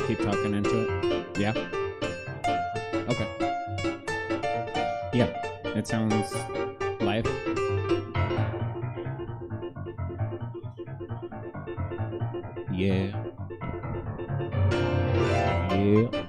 keep talking into it. Yeah. Okay. Yeah. It sounds live. Yeah. Yeah.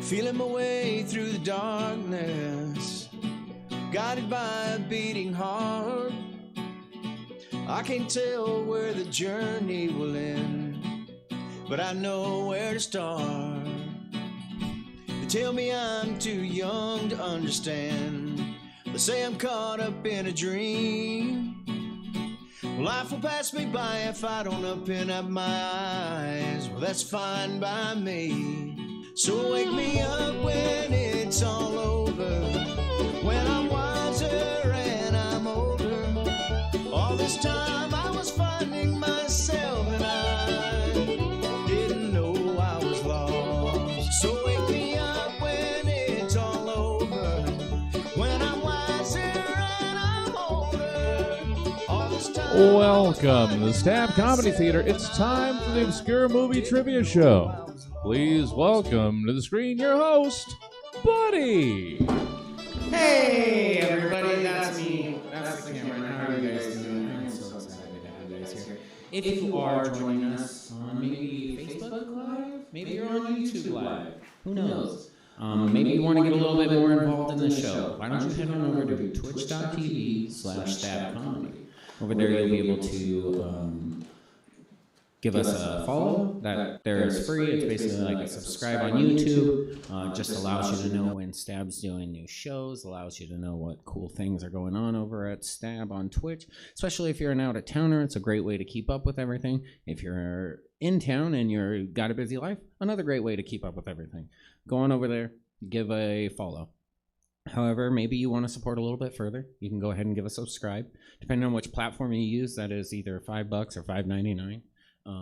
feeling my way through the darkness, guided by a beating heart. I can't tell where the journey will end, but I know where to start. They tell me I'm too young to understand. They say I'm caught up in a dream. Well, life will pass me by if I don't open up my eyes. Well, that's fine by me. So wake me up when it's all over, when I'm wiser and I'm older. All this time I was finding myself and I didn't know I was lost. So wake me up when it's all over, when I'm wiser and I'm older. All this time. Welcome to the Stab Comedy Theater. It's time for the Obscure Movie Trivia Show. Please welcome to the screen your host, Buddy. Hey everybody, that's me. That's the camera. How are you guys doing? I'm so excited to have you guys here. If you are joining us on maybe Facebook Live, maybe you're on YouTube Live, who knows? Maybe you want to get a little bit more involved in the show. Why don't you head on over to twitch.tv/stabcomedy. Over there you'll be able to give us a follow. That there is free. It's basically like a subscribe on YouTube. Just allows you to know when Stab's doing new shows, allows you to know what cool things are going on over at Stab on Twitch. Especially if you're an out-of-towner, it's a great way to keep up with everything. If you're in town and you've got a busy life, another great way to keep up with everything. Go on over there, give a follow. However, maybe you want to support a little bit further, you can go ahead and give a subscribe. Depending on which platform you use, that is either $5 or $5.99.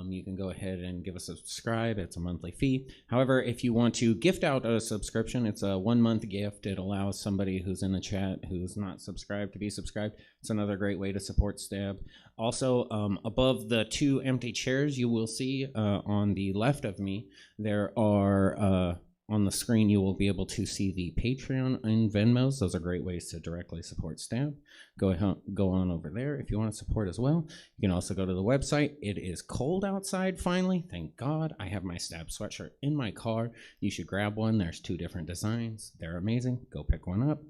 You can go ahead and give us a subscribe. It's a monthly fee. However, if you want to gift out a subscription, it's a 1-month gift. It allows somebody who's in the chat who's not subscribed to be subscribed. It's another great way to support Stab. Also, above the 2 empty chairs you will see on the left of me, there are on the screen you will be able to see the Patreon and Venmos. Those are great ways to directly support Stab. Go on over there if you want to support as well. You can also go to the website. It is cold outside finally. Thank God. I have my Stab sweatshirt in my car. You should grab one. There's 2 different designs. They're amazing. Go pick one up.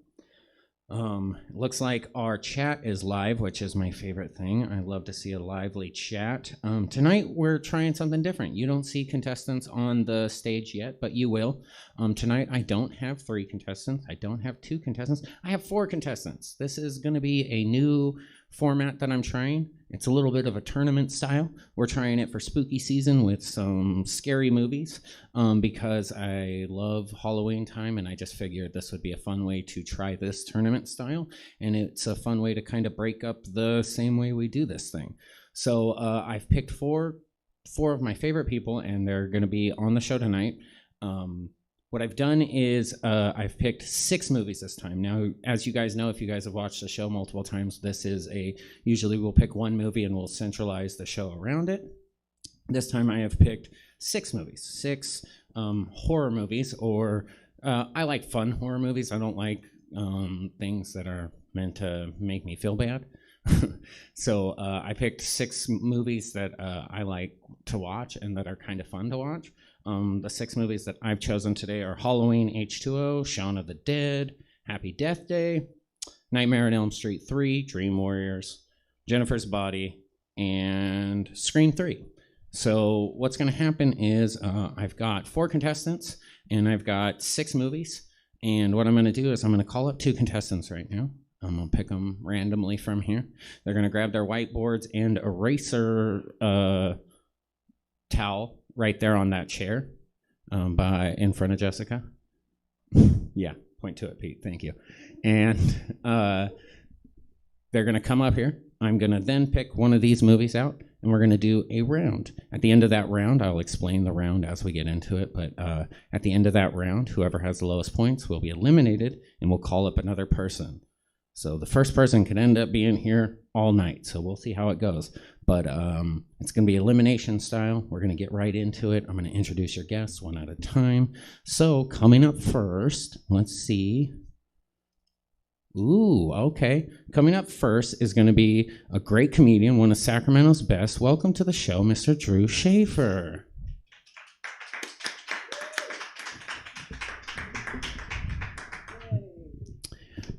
Looks like our chat is live, which is my favorite thing. I love to see a lively chat. Tonight we're trying something different. You don't see contestants on the stage yet, but you will. Tonight I don't have 3 contestants. I don't have 2 contestants. I have 4 contestants. This is going to be a new format that I'm trying. It's a little bit of a tournament style. We're trying it for spooky season with some scary movies because I love Halloween time, and I just figured this would be a fun way to try this tournament style, and it's a fun way to kind of break up the same way we do this thing. So I've picked four of my favorite people, and they're going to be on the show tonight. What I've done is I've picked 6 movies this time. Now, as you guys know, if you guys have watched the show multiple times, this is usually we'll pick 1 movie and we'll centralize the show around it. This time I have picked 6 movies, 6 horror movies, or I like fun horror movies. I don't like things that are meant to make me feel bad. So I picked 6 movies that I like to watch and that are kind of fun to watch. The 6 movies that I've chosen today are Halloween H2O, Shaun of the Dead, Happy Death Day, Nightmare on Elm Street 3, Dream Warriors, Jennifer's Body, and Scream 3. So what's going to happen is I've got 4 contestants and I've got 6 movies. And what I'm going to do is I'm going to call up 2 contestants right now. I'm going to pick them randomly from here. They're going to grab their whiteboards and eraser towel right there on that chair in front of Jessica. Yeah, point to it, Pete. Thank you. And they're going to come up here. I'm going to then pick one of these movies out, and we're going to do a round. At the end of that round, I'll explain the round as we get into it, but at the end of that round, whoever has the lowest points will be eliminated, and we'll call up another person. So the first person could end up being here all night, so we'll see how it goes. But it's going to be elimination style. We're going to get right into it. I'm going to introduce your guests one at a time. So coming up first, let's see. Ooh, okay. Coming up first is going to be a great comedian, one of Sacramento's best. Welcome to the show, Mr. Drew Schaefer.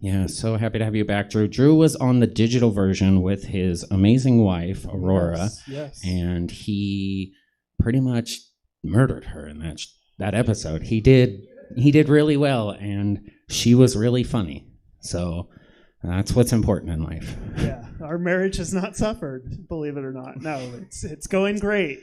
Yeah, so happy to have you back, Drew. Drew was on the digital version with his amazing wife, Aurora, Yes. and he pretty much murdered her in that episode. He did really well, and she was really funny. So that's what's important in life. Yeah, our marriage has not suffered, believe it or not. No, it's going great.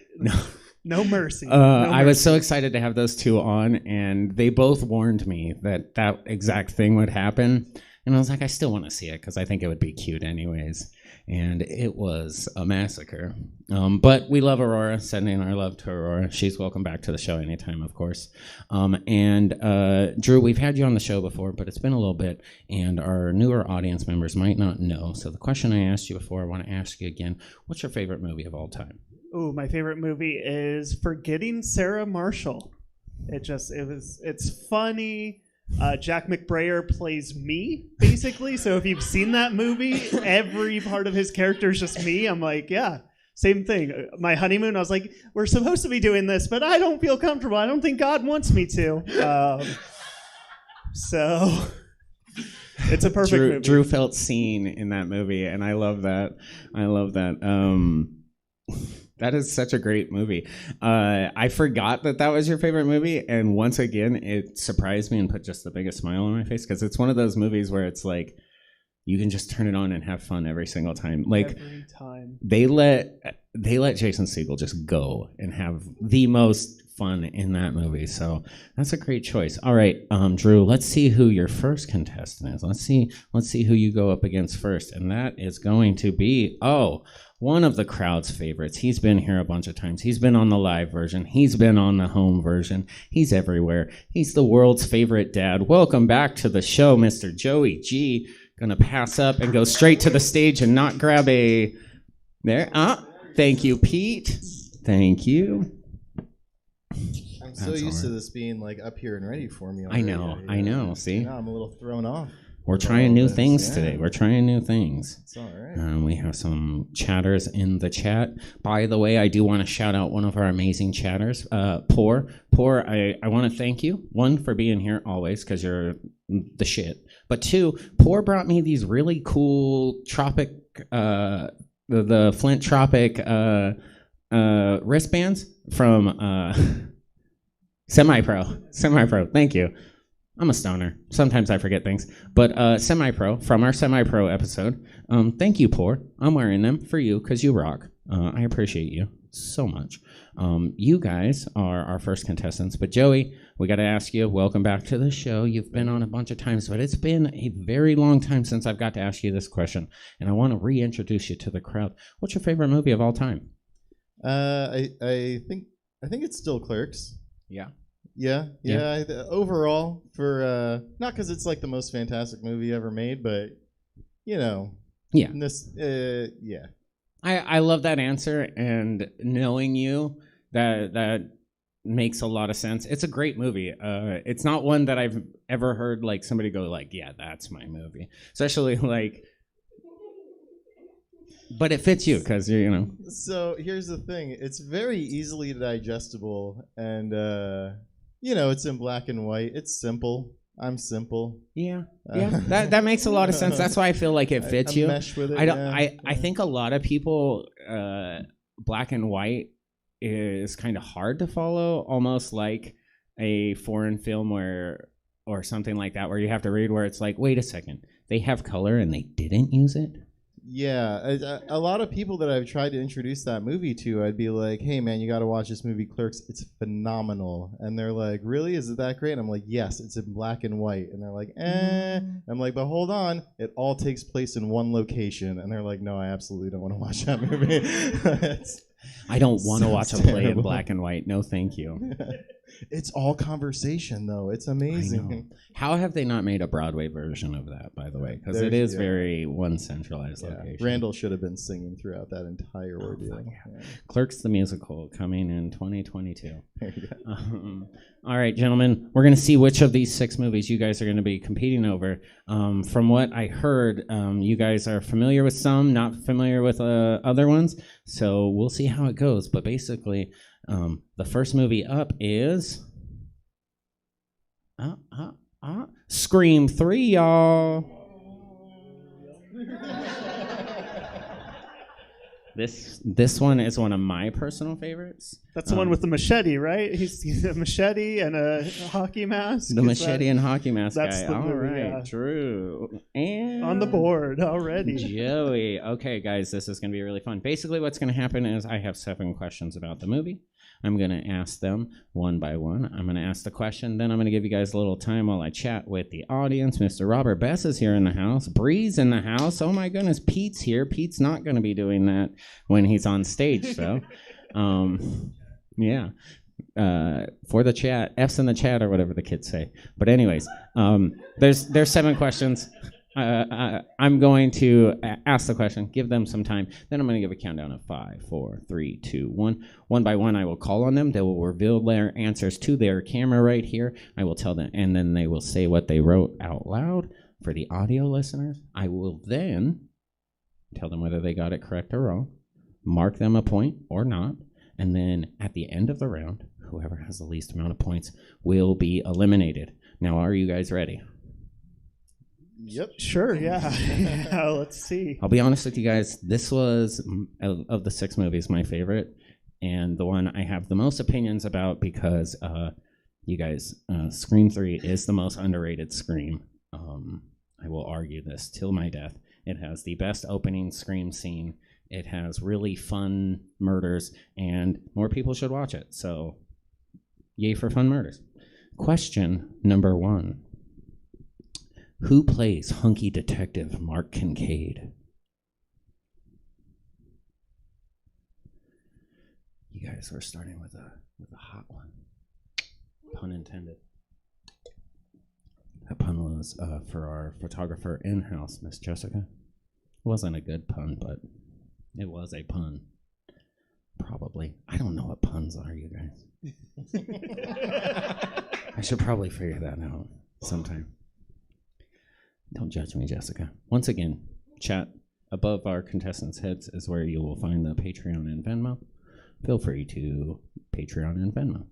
No mercy. I was so excited to have those two on, and they both warned me that exact thing would happen. And I was like, I still want to see it because I think it would be cute anyways. And it was a massacre. But we love Aurora, sending our love to Aurora. She's welcome back to the show anytime, of course. And Drew, we've had you on the show before, but it's been a little bit, and our newer audience members might not know. So the question I asked you before, I want to ask you again. What's your favorite movie of all time? Ooh, my favorite movie is Forgetting Sarah Marshall. It's funny. Jack McBrayer plays me, basically. So if you've seen that movie, every part of his character is just me. I'm like, yeah, same thing. My honeymoon, I was like, we're supposed to be doing this, but I don't feel comfortable. I don't think God wants me to. So it's a perfect movie. Drew felt seen in that movie, and I love that. That is such a great movie. I forgot that was your favorite movie, and once again, it surprised me and put just the biggest smile on my face, because it's one of those movies where it's like you can just turn it on and have fun every single time. Like every time. They let Jason Segel just go and have the most fun in that movie. So that's a great choice. All right, Drew, let's see who your first contestant is. Let's see who you go up against first, and that is going to be one of the crowd's favorites. He's been here a bunch of times. He's been on the live version. He's been on the home version. He's everywhere. He's the world's favorite dad. Welcome back to the show, Mr. Joey G. Gonna pass up and go straight to the stage and not grab there. Thank you, Pete. Thank you. I'm so used to this being like up here and ready for me already. I know. See? I'm a little thrown off. We're trying new things today. We're trying new things. It's all right. We have some chatters in the chat. By the way, I do want to shout out one of our amazing chatters, Poor. I want to thank you, one, for being here always, because you're the shit. But two, Poor brought me these really cool tropic, the Flint Tropic wristbands from Semi-Pro. Thank you. I'm a stoner. Sometimes I forget things. But Semi-Pro, from our Semi-Pro episode, thank you, Poor. I'm wearing them for you because you rock. I appreciate you so much. You guys are our first contestants. But Joey, we got to ask you, welcome back to the show. You've been on a bunch of times, but it's been a very long time since I've got to ask you this question. And I want to reintroduce you to the crowd. What's your favorite movie of all time? I think it's still Clerks. Yeah. Yeah. Overall, for not because it's like the most fantastic movie ever made, but Yeah. Yeah. I love that answer, and knowing you, that makes a lot of sense. It's a great movie. It's not one that I've ever heard like somebody go like, yeah, that's my movie. Especially like, but it fits you because you know. So here's the thing: it's very easily digestible, and it's in black and white. It's simple. I'm simple. Yeah. That makes a lot of sense. That's why I feel like it fits you. Mesh with it. I think a lot of people, black and white is kind of hard to follow, almost like a foreign film or something like that, where you have to read where it's like, wait a second, they have color and they didn't use it. Yeah, a lot of people that I've tried to introduce that movie to, I'd be like, hey man, you got to watch this movie Clerks, it's phenomenal. And they're like, really, is it that great? And I'm like, yes, it's in black and white. And they're like, I'm like, but hold on, it all takes place in one location. And they're like, no, I absolutely don't want to watch that movie. I don't want to watch a play in black and white. No, thank you. It's all conversation, though. It's amazing. How have they not made a Broadway version of that, by the way? Because it is very one centralized location. Randall should have been singing throughout that entire ordeal. Yeah. Clerks the Musical coming in 2022. There you go. All right, gentlemen, we're going to see which of these 6 movies you guys are going to be competing over. From what I heard, you guys are familiar with some, not familiar with other ones. So we'll see how it goes. But basically, the first movie up is Scream 3, y'all. This one is one of my personal favorites. That's the one with the machete, right? He's a machete and a hockey mask. The machete and hockey mask that's guy. the All movie, right, yeah. Drew. And on the board already. Joey. Okay, guys, this is going to be really fun. Basically, what's going to happen is I have 7 questions about the movie. I'm going to ask them one by one. I'm going to ask the question, then I'm going to give you guys a little time while I chat with the audience. Mr. Robert Bess is here in the house. Bree's in the house. Oh my goodness, Pete's here. Pete's not going to be doing that when he's on stage, though. Yeah. For the chat, F's in the chat or whatever the kids say. But anyways, there's 7 questions. I'm going to ask the question, give them some time. Then I'm going to give a countdown of 5, 4, 3, 2, 1. One by one, I will call on them. They will reveal their answers to their camera right here. I will tell them, and then they will say what they wrote out loud for the audio listeners. I will then tell them whether they got it correct or wrong, mark them a point or not, and then at the end of the round, whoever has the least amount of points will be eliminated. Now, are you guys ready? Yep. Sure, yeah. Yeah, let's see. I'll be honest with you guys, this was, of the 6 movies, my favorite, and the one I have the most opinions about because, you guys, Scream 3 is the most underrated Scream. I will argue this till my death. It has the best opening Scream scene. It has really fun murders, and more people should watch it. So, yay for fun murders. Question number 1. Who plays hunky detective Mark Kincaid? You guys are starting with a hot one. Pun intended. That pun was for our photographer in-house, Miss Jessica. It wasn't a good pun, but it was a pun. Probably. I don't know what puns are, you guys. I should probably figure that out sometime. Don't judge me, Jessica. Once again, chat above our contestants' heads is where you will find the Patreon and Venmo. Feel free to Patreon and Venmo.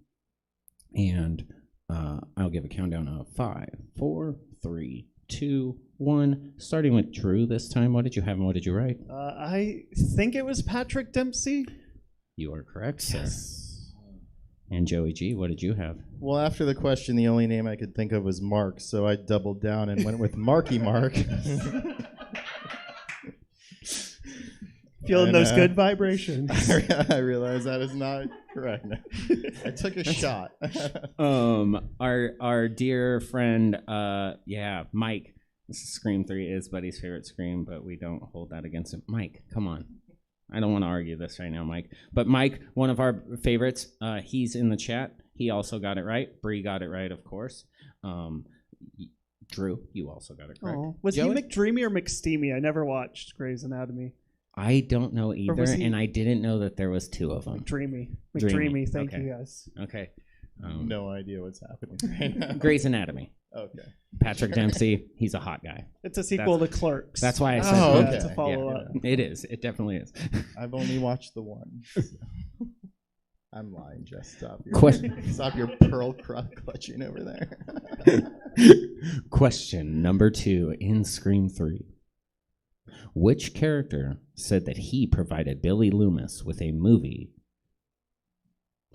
And I'll give a countdown of 5, 4, 3, 2, 1. Starting with Drew this time. What did you have and what did you write? I think it was Patrick Dempsey. You are correct, sir. And Joey G, what did you have? Well, after the question, the only name I could think of was Mark, so I doubled down and went with Marky Mark. Feeling those good vibrations. I realize that is not correct. I took a shot. Our dear friend, Mike. This is Scream 3 is Buddy's favorite Scream, but we don't hold that against him. Mike, come on. I don't want to argue this right now, Mike. But Mike, one of our favorites, he's in the chat. He also got it right. Bree got it right, of course. Drew, you also got it correct. Was Joey? he McDreamy or McSteamy? I never watched Grey's Anatomy. I don't know either, and I didn't know that there was 2 of them. McDreamy. Thank you, guys. Okay. No idea what's happening right now. Grey's Anatomy. Okay. Patrick Dempsey, he's a hot guy. It's a sequel to Clerks. That's why I said okay. It's a follow-up. It is. It definitely is. I've only watched the one. I'm lying, Jess. Stop your pearl clutching over there. Question number 2 in Scream 3. Which character said that he provided Billy Loomis with a movie?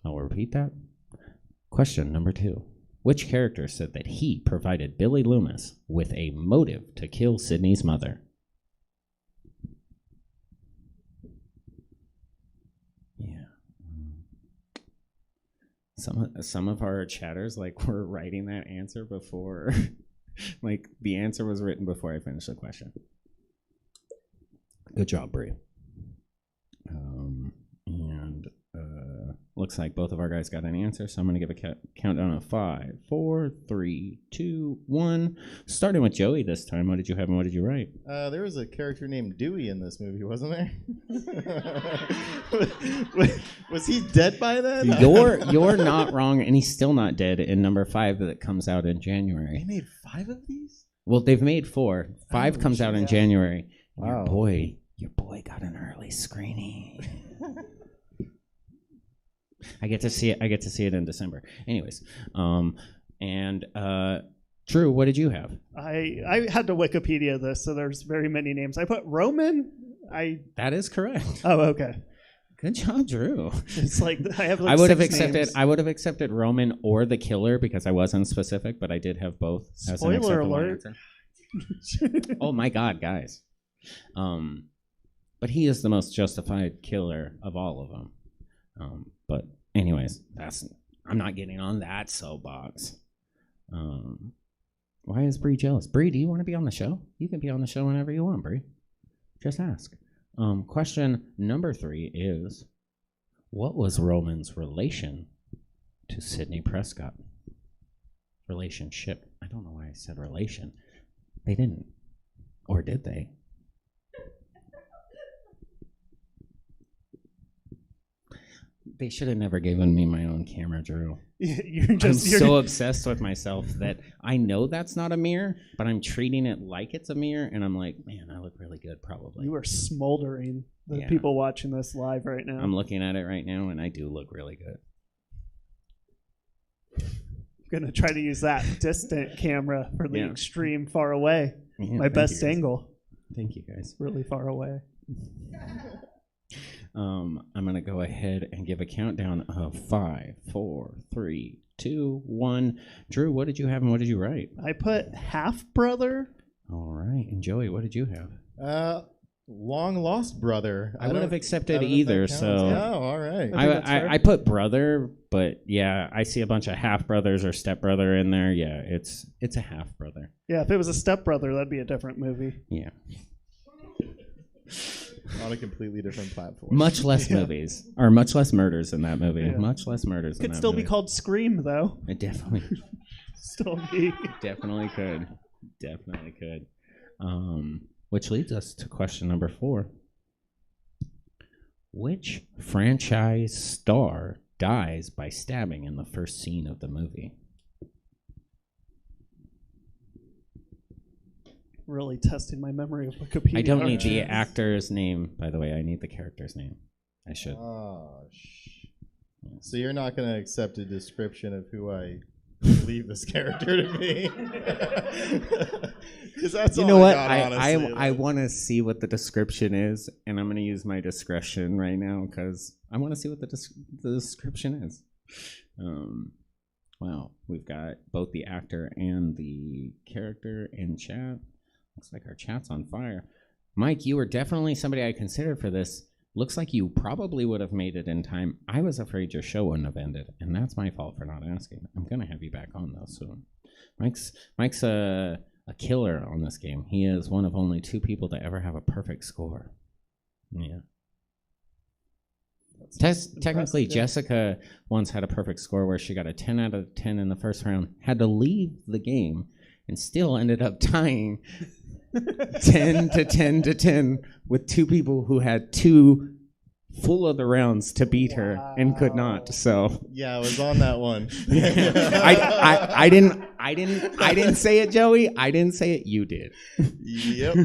I'll repeat that. Question number 2. Which character said that he provided Billy Loomis with a motive to kill Sydney's mother? Yeah. Some of our chatters were writing that answer before, the answer was written before I finished the question. Good job, Bree. And looks like both of our guys got an answer, so I'm going to give a countdown of 5, 4, 3, 2, 1. Starting with Joey this time. What did you have and what did you write? There was a character named Dewey in this movie, wasn't there? Was he dead by then? You're not wrong, and he's still not dead in number 5 that comes out in January. They made 5 of these? Well, they've made 4. 5 comes out in January. Wow. Your boy got an early screening. I get to see it in December. Anyways, and Drew, what did you have? I had to Wikipedia this, so there's very many names. I put Roman. That is correct. Oh, okay. Good job, Drew. It's like I have. Like I would have 6 accepted. names. I would have accepted Roman or the killer because I wasn't specific, but I did have both. As an Spoiler acceptable alert. answer. Oh my God, guys! But he is the most justified killer of all of them. But anyways, I'm not getting on that soapbox. Why is Bree jealous? Bree, do you want to be on the show? You can be on the show whenever you want, Bree. Just ask. Question number 3 is, what was Roman's relation to Sidney Prescott? Relationship. I don't know why I said relation. They didn't. Or did they? They should have never given me my own camera, Drew. You're I'm so obsessed with myself that I know that's not a mirror, but I'm treating it like it's a mirror, and I'm like, man, I look really good, probably. You are smoldering. The Yeah. people watching this live right now. I'm looking at it right now, and I do look really good. I'm gonna try to use that distant camera for the Yeah. extreme far away. Yeah, My thank best you guys. angle, Thank you, guys. really far away. I'm going to go ahead and give a countdown of 5, 4, 3, 2, 1. Drew, what did you have and what did you write? I put half brother. All right. And Joey, what did you have? Long lost brother. I would have don't- accepted I don't know if either, that counts. so- Oh, all right. I think that's fair. I put brother, but yeah, I see a bunch of half brothers or step brother in there. Yeah, it's a half brother. Yeah, if it was a stepbrother, that'd be a different movie. Yeah. On a completely different platform. Much less movies, or much less murders in that movie. Yeah. Much less murders in Could that still movie. be called Scream, though. It definitely Still be. Definitely could. Definitely could. Which leads us to question number 4. Which franchise star dies by stabbing in the first scene of the movie? Really testing my memory of Wikipedia. I don't need the archives. actor's name, by the way. I need the character's name. I should. Oh, so you're not going to accept a description of who I believe this character to be? Because that's You all know what? got, I honestly. want to see what the description is, and I'm going to use my discretion right now because I want to see what the description is. Wow, we've got both the actor and the character in chat. Looks like our chat's on fire. Mike, you were definitely somebody I considered for this. Looks like you probably would have made it in time. I was afraid your show wouldn't have ended, and that's my fault for not asking. I'm going to have you back on, though, soon. Mike's a killer on this game. He is one of only 2 people to ever have a perfect score. Yeah. Technically, yeah. Jessica once had a perfect score where she got a 10 out of 10 in the first round, had to leave the game, and still ended up tying 10 to 10 to 10 with 2 people who had 2 full of the rounds to beat her and could not. So Yeah, I was on that one. I didn't say it, Joey. I didn't say it. You did. Yep.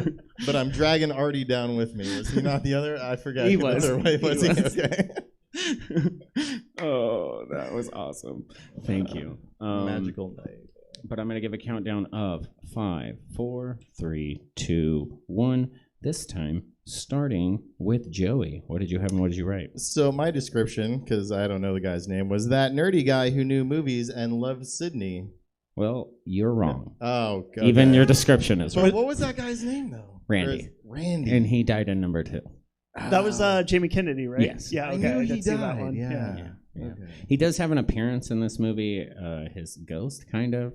But I'm dragging Artie down with me. Was he not the other? I forgot. He the was. other way. He Was he? was. Okay. Oh, that was awesome. Thank you. Magical night. But I'm going to give a countdown of 5, 4, 3, 2, 1. This time, starting with Joey. What did you have and what did you write? So my description, because I don't know the guy's name, was that nerdy guy who knew movies and loved Sydney. Well, you're wrong. Oh, God. Even your description is But wrong. what was that guy's name, though? Randy. Or is- Randy. And he died in number 2. That was Jamie Kennedy, right? Yes. Yeah, I okay. knew I he did see that died, one. yeah. Yeah. Okay. He does have an appearance in this movie, his ghost, kind of.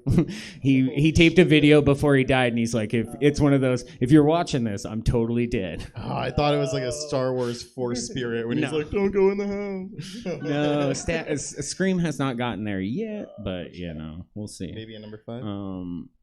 he taped a video before he died, and he's like, if it's one of those, if you're watching this, I'm totally dead. Oh, I thought it was like a Star Wars Force spirit when he's No. like, don't go in the house. No, Scream has not gotten there yet, but, we'll see. Maybe a number 5?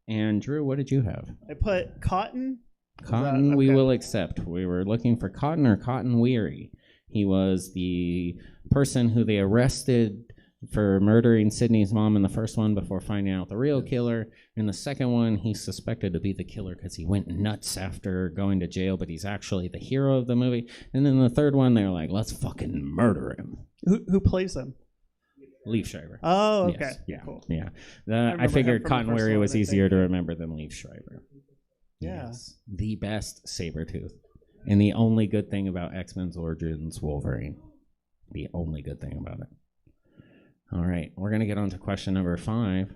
And Drew, what did you have? I put Cotton. Cotton, we okay? will accept. We were looking for Cotton or Cotton Weary. He was the person who they arrested for murdering Sydney's mom in the first one before finding out the real killer. In the second one, he's suspected to be the killer because he went nuts after going to jail, but he's actually the hero of the movie. And then the third one, they're like, let's fucking murder him. Who plays him? Leaf Schreiber. Oh, okay. Yes, yeah, Cool. yeah. remember I him figured from the Cotton first Warrior one, was I easier think. to remember than Leaf Schreiber. Yeah. Yes. The best Sabretooth. And the only good thing about X-Men's Origins Wolverine. The only good thing about it. All right, we're going to get on to question number 5.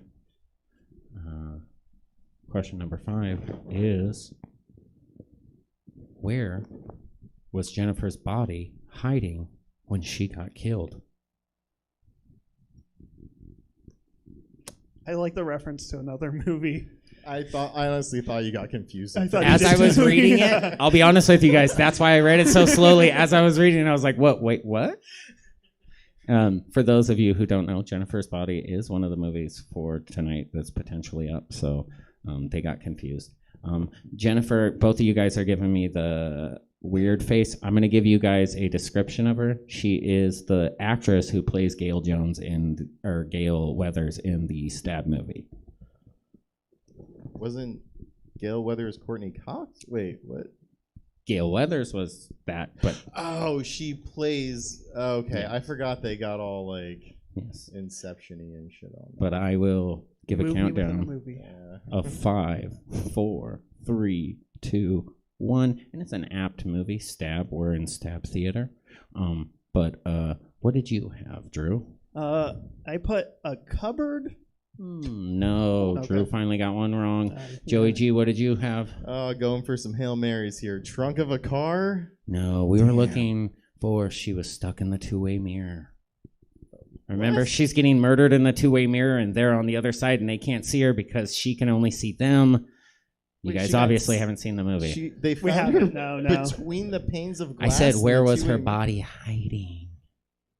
Question number 5 is, where was Jennifer's body hiding when she got killed? I like the reference to another movie. I honestly thought you got confused. I thought you As did I was too. reading Yeah. it, I'll be honest with you guys, that's why I read it so slowly. As I was reading it, I was like, what? Wait, what? For those of you who don't know, Jennifer's Body is one of the movies for tonight that's potentially up, so they got confused. Jennifer, both of you guys are giving me the weird face. I'm going to give you guys a description of her. She is the actress who plays Gail Weathers in the Stab movie. Wasn't Gail Weathers Courtney Cox? Wait, what? Gail Weathers was that, but Oh, she plays. Okay, Yeah. I forgot they got all like yes. Inception-y and shit on. But I will give a Movie within a countdown movie. Yeah. of 5, 4, 3, 2, 1, and it's an apt movie. Stab. We're in Stab Theater. But what did you have, Drew? I put a cupboard. No, Okay. Drew finally got one wrong. Joey G, what did you have? Going for some Hail Marys here. Trunk of a car? No, we were looking for she was stuck in the two-way mirror. Remember, What? she's getting murdered in the two-way mirror, and they're on the other side, and they can't see her because she can only see them. You Wait, guys she got obviously s- haven't seen the movie. They We found her haven't. No. between the panes of I glass. said, and where the was her two-way- body hiding?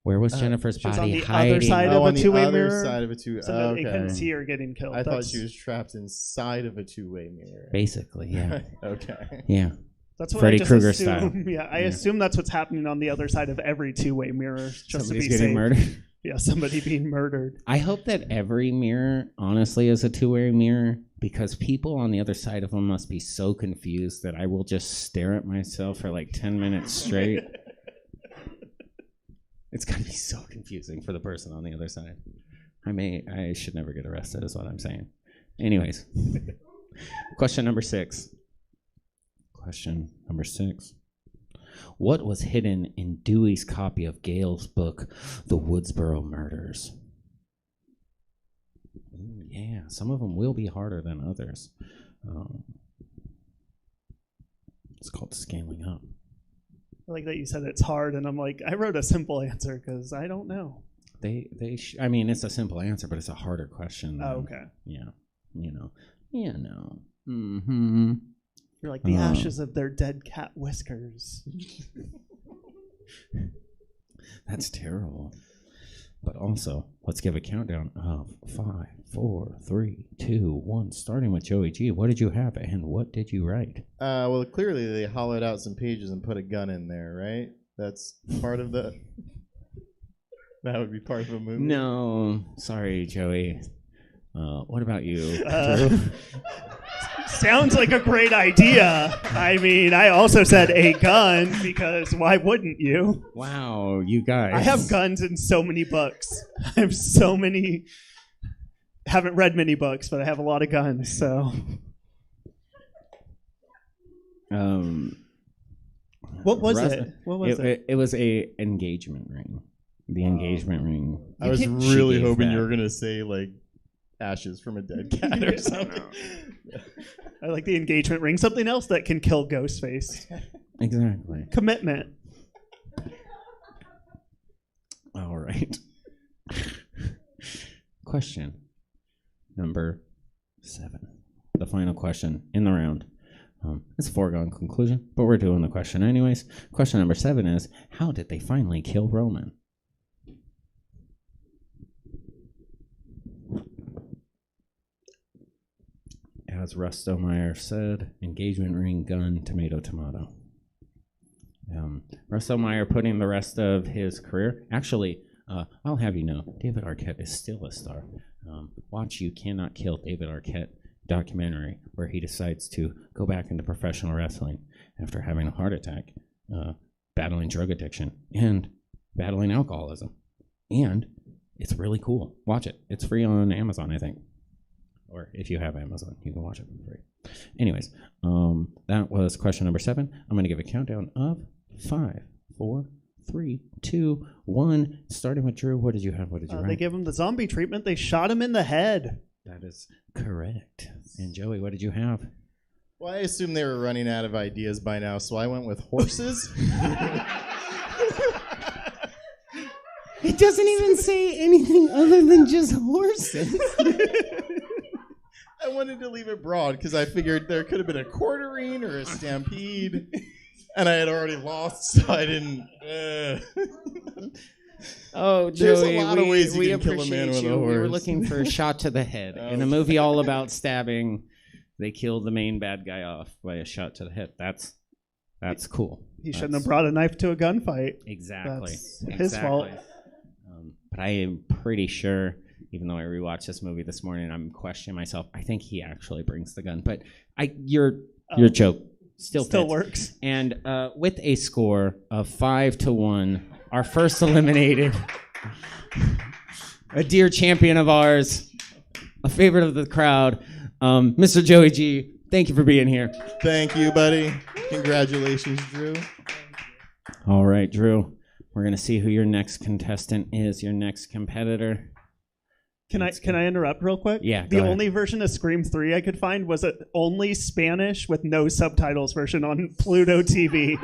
Where was Jennifer's she was on body the other hiding? side of Oh, a on the two-way other mirror? side of a two. So that they couldn't okay. see her getting killed. I thought That's- she was trapped inside of a two-way mirror. Basically, yeah. Okay. Yeah. That's what Freddy I just Krueger assume. Yeah, I Yeah. assume that's what's happening on the other side of every two-way mirror, just Somebody's to be getting safe. murdered. Yeah, somebody being murdered. I hope that every mirror, honestly, is a two-way mirror because people on the other side of them must be so confused that I will just stare at myself for like 10 minutes straight. It's going to be so confusing for the person on the other side. I should never get arrested is what I'm saying. Anyways, question number 6. Question number 6. What was hidden in Dewey's copy of Gale's book, The Woodsboro Murders? Ooh, yeah, some of them will be harder than others. It's called scaling up. I like that you said it's hard, and I'm like, I wrote a simple answer because I don't know. I mean, it's a simple answer, but it's a harder question. Oh, okay. Yeah, Mm-hmm. You're like the ashes of their dead cat whiskers. That's terrible. But also, let's give a countdown of 5, 4, 3, 2, 1. Starting with Joey G. What did you have, and what did you write? Well, clearly they hollowed out some pages and put a gun in there, right? That's part of the. That would be part of a movie. No, sorry, Joey. What about you? Sounds like a great idea. I mean, I also said a gun because why wouldn't you? Wow, you guys. I have guns in so many books. I have so many. Haven't read many books, but I have a lot of guns. So, what was Russ- it? What was it? It was a engagement ring. The engagement ring. I was She really gave hoping that. you were gonna say like ashes from a dead cat or something. I like the engagement ring. Something else that can kill Ghostface. Exactly. Commitment. All right. Question number 7. The final question in the round. It's a foregone conclusion, but we're doing the question anyways. Question number 7 is, how did they finally kill Roman? As Russ Stonemeyer said, engagement ring, gun, tomato, tomato. Russ Stonemeyer putting the rest of his career, actually, I'll have you know, David Arquette is still a star. Watch You Cannot Kill David Arquette documentary where he decides to go back into professional wrestling after having a heart attack, battling drug addiction, and battling alcoholism, and it's really cool. Watch it. It's free on Amazon, I think. Or if you have Amazon, you can watch it for free. Anyways, that was question number 7. I'm going to give a countdown of 5, 4, 3, 2, 1. Starting with Drew, what did you have? What did you write? They gave him the zombie treatment. They shot him in the head. That is correct. And Joey, what did you have? Well, I assume they were running out of ideas by now, so I went with horses. It doesn't even say anything other than just horses. I wanted to leave it broad because I figured there could have been a quartering or a stampede, and I had already lost, so I didn't. Oh, There's Joey, a lot of ways you we can kill a man appreciate with a you. We were horse. looking for a shot to the head. In a movie all about stabbing, they killed the main bad guy off by a shot to the head. That's cool. He shouldn't have brought a knife to a gunfight. Exactly. That's his fault. But I am pretty sure, even though I rewatched this movie this morning, I'm questioning myself. I think he actually brings the gun. But your joke still fits. works. And with a score of 5-1, our first eliminated, a dear champion of ours, a favorite of the crowd, Mr. Joey G. Thank you for being here. Thank you, buddy. Congratulations, Drew. All right, Drew. We're going to see who your next contestant is, your next competitor. Can I interrupt real quick? Yeah, The go only version of Scream 3 I could find was an only Spanish with no subtitles version on Pluto TV.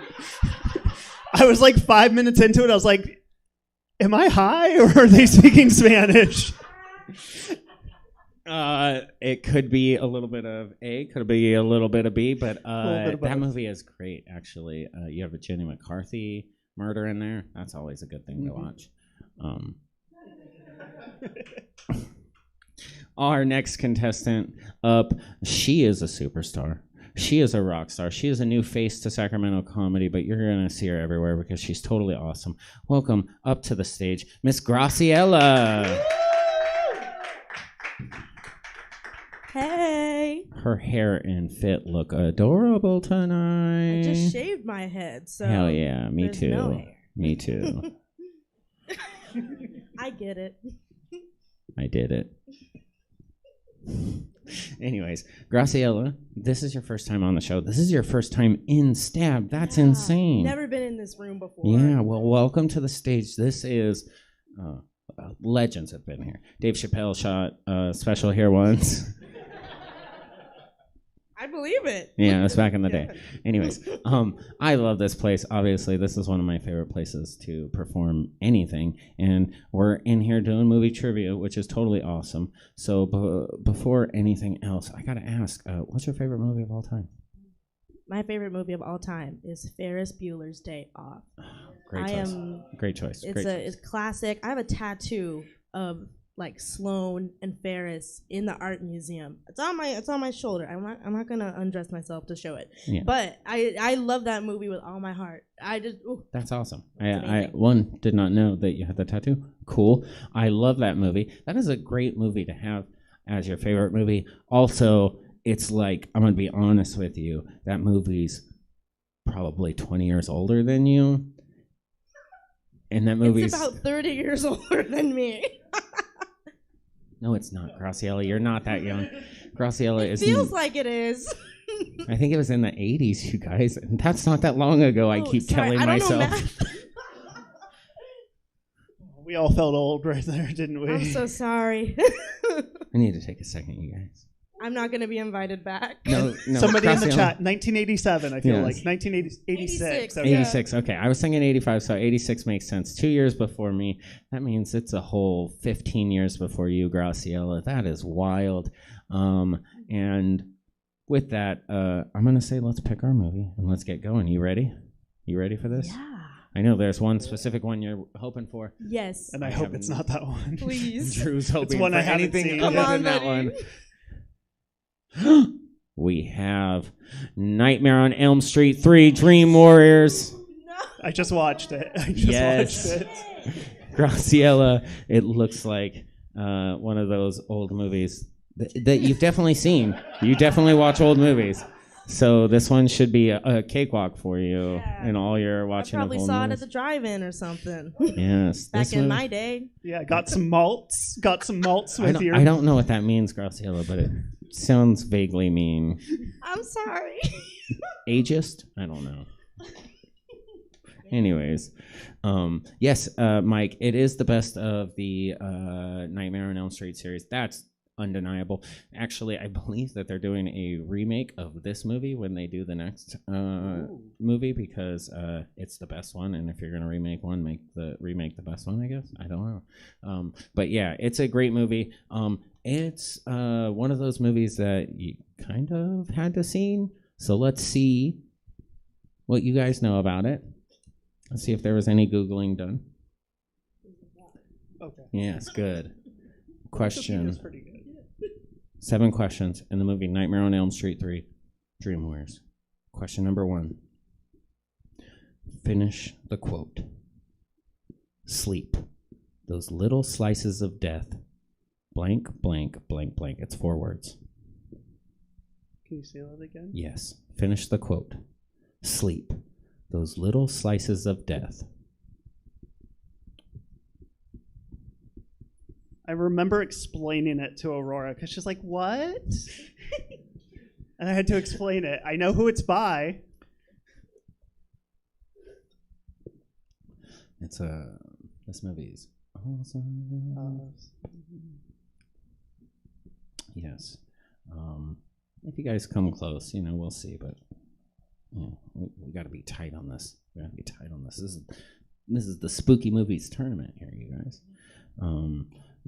I was like 5 minutes into it. I was like, am I high or are they speaking Spanish? It could be a little bit of A, could be a little bit of B, but bit of that both. movie is great, actually. You have a Jenny McCarthy murder in there. That's always a good thing to watch. Our next contestant up, she is a superstar. She is a rock star. She is a new face to Sacramento comedy, but you're going to see her everywhere because she's totally awesome. Welcome up to the stage, Miss Graciela. Hey, Her hair and fit look adorable tonight. I just shaved my head, so Hell yeah, me there's too. no hair. Me too. I get it. I did it. Anyways, Graciela, this is your first time on the show. This is your first time in Stab. That's insane. Never been in this room before. Yeah, well, welcome to the stage. This is legends have been here. Dave Chappelle shot special here once. I believe it. Yeah, that's back in the day. Anyways, I love this place. Obviously, this is one of my favorite places to perform anything. And we're in here doing movie trivia, which is totally awesome. So before anything else, I got to ask, what's your favorite movie of all time? My favorite movie of all time is Ferris Bueller's Day Off. Great choice. Great choice. It's classic. I have a tattoo of like Sloane and Ferris in the art museum. It's on my shoulder. I'm not gonna undress myself to show it. Yeah. But I love that movie with all my heart. That's awesome. I did not know that you had the tattoo. Cool. I love that movie. That is a great movie to have as your favorite movie. Also, it's like, I'm gonna be honest with you, that movie's probably 20 years older than you. And that movie's It's about 30 years older than me. No, it's not, Graciela. You're not that young. Graciela is. Feels like it is. I think it was in the 80s, you guys. And that's not that long ago. I keep sorry, telling I don't know myself. math. We all felt old right there, didn't we? I'm so sorry. I need to take a second, you guys. I'm not going to be invited back. No. Somebody in the Graciela. chat, 1987, I feel Yes. like. 1986. 86. Okay. 86. Okay, I was thinking 85, so 86 makes sense. 2 years before me. That means it's a whole 15 years before you, Graciela. That is wild. And with that, I'm going to say let's pick our movie and let's get going. You ready? You ready for this? Yeah. I know there's one specific one you're hoping for. Yes. And I hope it's not that one. Please. Drew's hoping one for I haven't anything seen. other Come than on, that buddy. one. We have Nightmare on Elm Street 3 Dream Warriors. I just watched it. Yes. Watched it. Graciela, it looks like one of those old movies that you've definitely seen. You definitely watch old movies. So this one should be a cakewalk for you Yeah. in all your I watching of probably old saw it at movies. the drive-in or something. Yes. Back this in movie- my day. Yeah, got some malts. Got some malts I with don't, your. I don't know what that means, Graciela, but it sounds vaguely mean. I'm sorry. Ageist? I don't know. Anyways, yes, Mike, it is the best of the Nightmare on Elm Street series. That's undeniable. Actually, I believe that they're doing a remake of this movie when they do the next movie because it's the best one. And if you're gonna remake one, remake the best one. I guess I don't know. But yeah, it's a great movie. It's one of those movies that you kind of had to see. So let's see what you guys know about it. Let's see if there was any Googling done. Okay. Yes, good. That's Question. pretty good. 7 questions in the movie Nightmare on Elm Street 3, Dream Warriors. Question number 1. Finish the quote. Sleep. Those little slices of death. Blank, blank, blank, blank. It's 4 words. Can you say that again? Yes. Finish the quote. Sleep. Those little slices of death. I remember explaining it to Aurora because she's like, "What?" And I had to explain it. I know who it's by. It's this movie's awesome. Yes. If you guys come close, we'll see. But we got to be tight on this. We got to be tight on this. This is the spooky movies tournament here, you guys.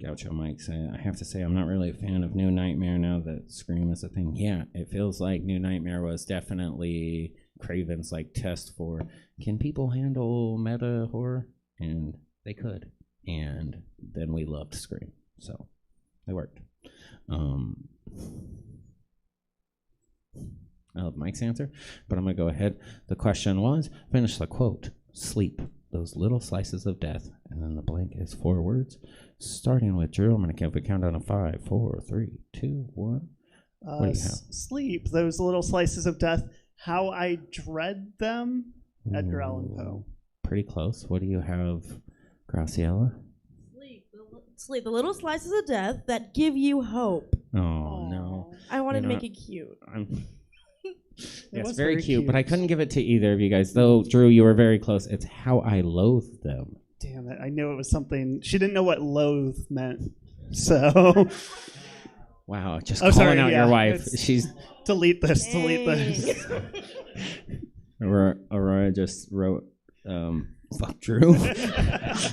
Gaucho Mike said, I have to say I'm not really a fan of New Nightmare now that Scream is a thing. Yeah, it feels like New Nightmare was definitely Craven's test for can people handle meta horror? And they could. And then we loved Scream. So it worked. I love Mike's answer, but I'm going to go ahead. The question was, finish the quote. Sleep. Those little slices of death. And then the blank is 4 words. Starting with Drew, I'm going to give a countdown of 5, 4, 3, 2, 1. What do you have? Sleep. Those little slices of death. How I dread them. Edgar Allan Poe. Pretty close. What do you have, Graciela? Sleep. The little slices of death that give you hope. Oh, no. I wanted to know, make it cute. Yes, was very very cute, but cute. I couldn't give it to either of you guys. Though, Drew, you were very close. It's How I Loathe Them. Damn it. I knew it was something. She didn't know what loathe meant. So. Wow, just Oh, calling sorry, out yeah, your wife. it's- She's Delete this. Delete this. Aurora just wrote, "Fuck Drew." That's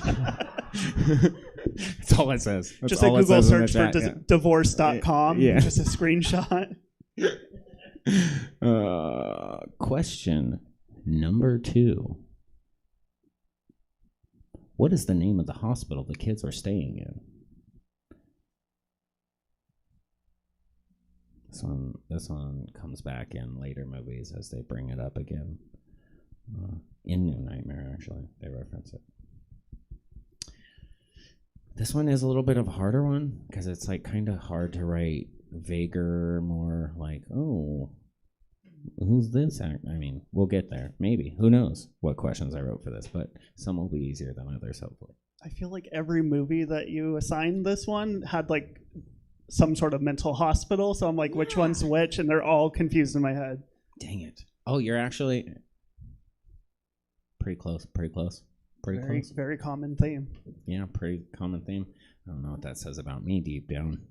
all it says. That's Just a all it Google says in the search for chat, yeah. divorce.com. Yeah. Just a screenshot. Question number 2. What is the name of the hospital the kids are staying in? This one comes back in later movies as they bring it up again. In New Nightmare, actually, they reference it. This one is a little bit of a harder one because it's kind of hard to write vaguer, more who's this act? I mean, we'll get there. Maybe. Who knows what questions I wrote for this, but some will be easier than others, hopefully. I feel like every movie that you assigned this one had some sort of mental hospital. So I'm like, which one's which? And they're all confused in my head. Dang it. Oh, you're actually pretty close. Pretty close. Pretty Very, close. very common theme. Yeah, pretty common theme. I don't know what that says about me deep down.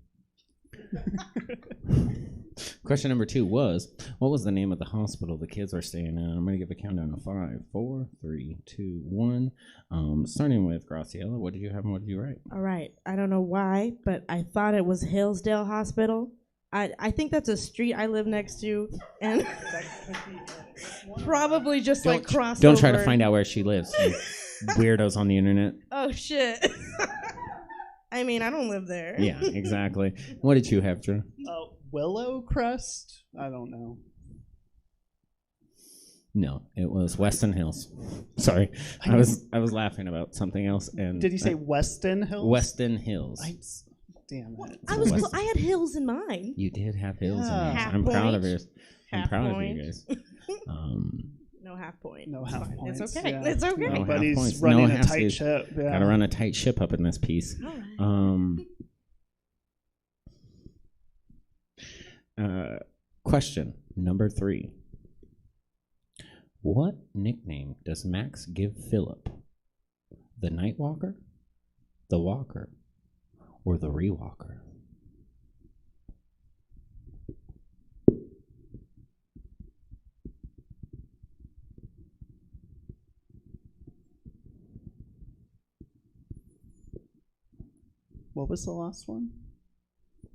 Question number 2 was, what was the name of the hospital the kids are staying in? I'm going to give a countdown of 5, 4, 3, 2, 1. Starting with Graciela, what did you have and what did you write? All right. I don't know why, but I thought it was Hillsdale Hospital. I think that's a street I live next to, and probably just crossed Don't try to over. find out where she lives, you weirdos on the internet. Oh shit! I mean, I don't live there. Yeah, exactly. What did you have, Drew? Willow Crest? I don't know. No, it was Weston Hills. Sorry, I was laughing about something else. And Did you say Weston Hills? Weston Hills? Damn it. I had hills in mind. You did have hills. Yeah. In yours. Half I'm proud of point. yours. I'm Half proud of point. you guys. No half points. It's okay. Yeah. It's okay. No half Nobody's points. running No a half tight points. ship. Yeah. Gotta run a tight ship up in this piece. All right. Question number 3. What nickname does Max give Philip? The Nightwalker, the Walker, or the Rewalker? What was the last one?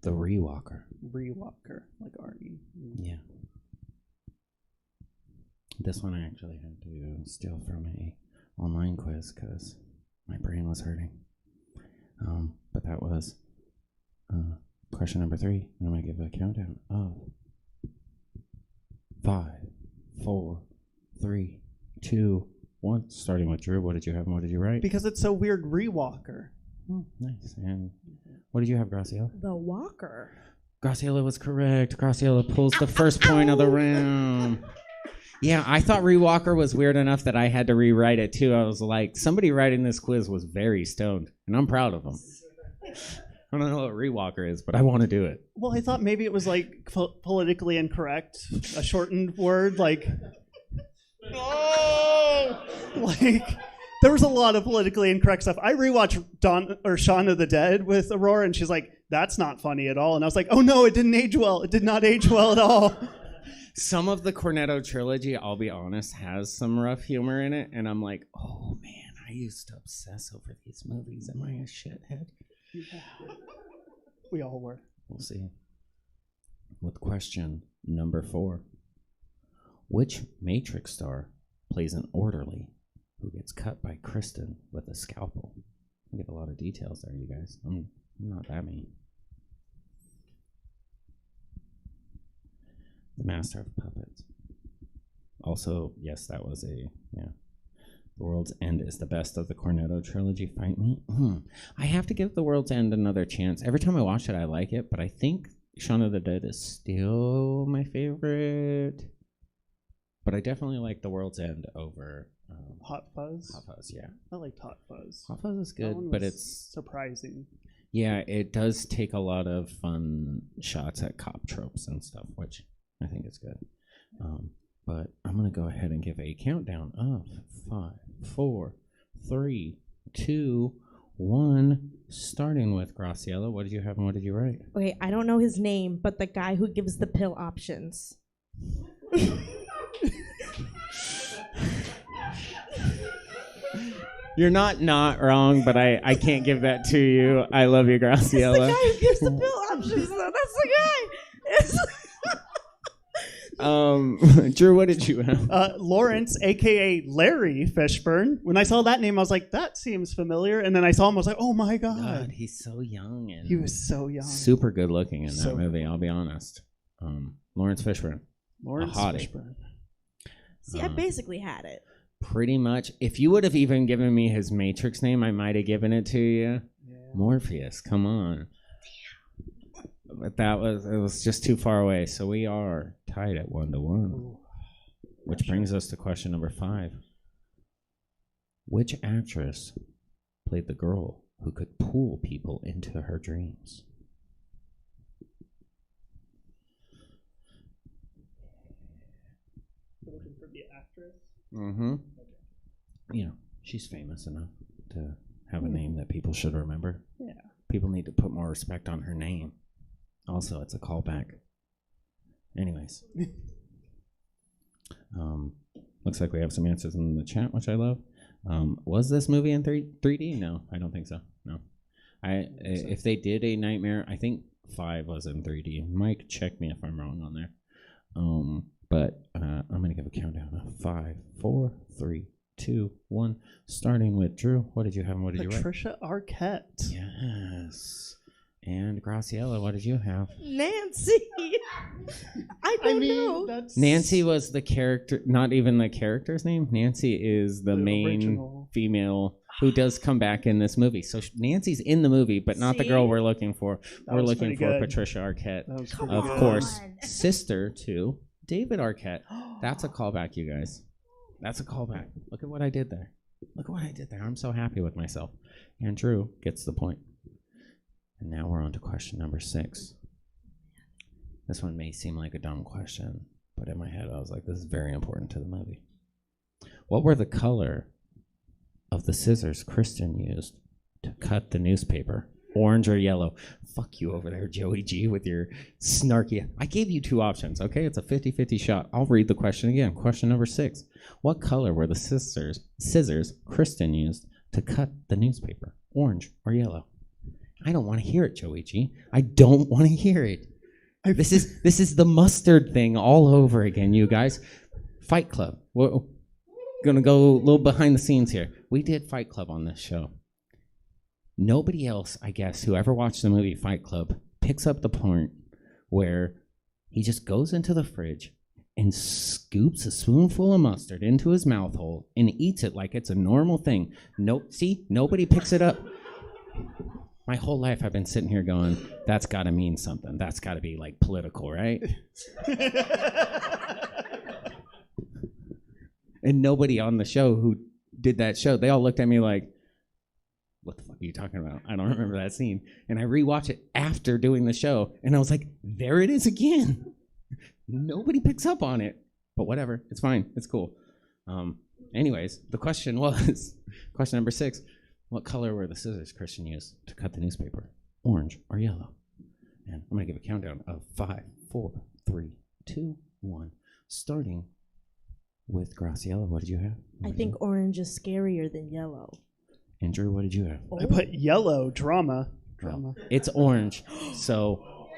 The Rewalker. Rewalker, like Arnie. Yeah. This one I actually had to steal from a online quiz because my brain was hurting. But that was question number 3. And I'm going to give a countdown of 5, 4, 3, 2, 1. Starting with Drew. What did you have and what did you write? Because it's so weird, Rewalker. Oh, nice. And what did you have, Graciela? The Walker. Graciela was correct. Graciela pulls the first point of the round. Yeah, I thought Rewalker was weird enough that I had to rewrite it too. I was like, somebody writing this quiz was very stoned, and I'm proud of them. I don't know what Rewalker is, but I want to do it. Well, I thought maybe it was like politically incorrect, a shortened word, like. Oh! Like, there was a lot of politically incorrect stuff. I rewatched Shaun of the Dead with Aurora, and she's like, "That's not funny at all." And I was like, "Oh no, it didn't age well. It did not age well at all." Some of the Cornetto trilogy, I'll be honest, has some rough humor in it, and I'm like, oh man, I used to obsess over these movies. Am I a shithead? We all were. We'll see. With question number 4. Which Matrix star plays an orderly who gets cut by Kristen with a scalpel? I get a lot of details there, you guys. I'm not that mean. The Master of Puppets. Also, yes, that was The World's End is the best of the Cornetto trilogy. Fight me. I have to give The World's End another chance. Every time I watch it, I like it, but I think Shaun of the Dead is still my favorite. But I definitely like The World's End over Hot Fuzz. Hot Fuzz, yeah. I liked Hot Fuzz. Hot Fuzz is That good, one but was it's surprising. yeah, it does take a lot of fun shots at cop tropes and stuff, which I think is good. But I'm gonna go ahead and give a countdown of 5, 4, 3, 2, 1. Starting with Graciela. What did you have and what did you write? Okay, I don't know his name, but the guy who gives the pill options. You're not wrong, but I can't give that to you. I love you, Graciela. The guy who gives the pill options, though. That's the guy. Drew, what did you have? Lawrence, aka Larry Fishburne. When I saw that name, I was like, that seems familiar. And then I saw him, I was like, oh my God. God, he's so young and He was so young. super good looking in that So movie, I'll be honest. Lawrence Fishburne. Lawrence hottie. Fishburne. See, I basically had it. Pretty much. If you would have even given me his Matrix name, I might have given it to you. Yeah. Morpheus, come on. But it was just too far away. So we are tied at 1-1. Which brings us to question number 5. Which actress played the girl who could pull people into her dreams? You're looking for the actress? Mm-hmm. You know, she's famous enough to have a name that people should remember. Yeah. People need to put more respect on her name. Also, it's a callback. Anyways. Looks like we have some answers in the chat, which I love. Was this movie in 3D? No, I don't think so. No. If they did a Nightmare, I think 5 was in 3D. Mike, check me if I'm wrong on there. But I'm going to give a countdown of 5, 4, 3, 2, 1. Starting with Drew. What did you have and what did you write? Patricia Arquette. Yes. And Graciela, what did you have? Nancy. I don't know. That's Nancy was the character, not even the character's name. Nancy is the main original female who does come back in this movie. So Nancy's in the movie, but not the girl See? we're looking for. That We're was looking pretty for good. Patricia Arquette. That was Come pretty Of good. course, on. sister to David Arquette. That's a callback, you guys. That's a callback. Look at what I did there. Look at what I did there. I'm so happy with myself. Andrew gets the point. And now we're on to question number 6. This one may seem like a dumb question, but in my head I was like, this is very important to the movie. What were the color of the scissors Kristen used to cut the newspaper? Orange or yellow? Fuck you over there, Joey G, with your snarky. I gave you 2 options, okay? It's a 50-50 shot. I'll read the question again. Question number 6. What color were the scissors Kristen used to cut the newspaper? Orange or yellow? I don't want to hear it, Joey G. I don't want to hear it. This is the mustard thing all over again, you guys. Fight Club. We're going to go a little behind the scenes here. We did Fight Club on this show. Nobody else, I guess, who ever watched the movie Fight Club picks up the point where he just goes into the fridge and scoops a spoonful of mustard into his mouth hole and eats it like it's a normal thing. See, nobody picks it up. My whole life I've been sitting here going, that's got to mean something. That's got to be like political, right? And nobody on the show who did that show, they all looked at me like, what the fuck are you talking about? I don't remember that scene. And I rewatched it after doing the show, and I was like, there it is again. Nobody picks up on it. But whatever, it's fine, it's cool. Anyways, the question was, question number 6, what color were the scissors Christian used to cut the newspaper? Orange or yellow? And I'm gonna give a countdown of 5, 4, 3, 2, 1. Starting with Graciela, what did you have? I think orange is scarier than yellow. Andrew, what did you have? I put yellow, drama. It's orange. So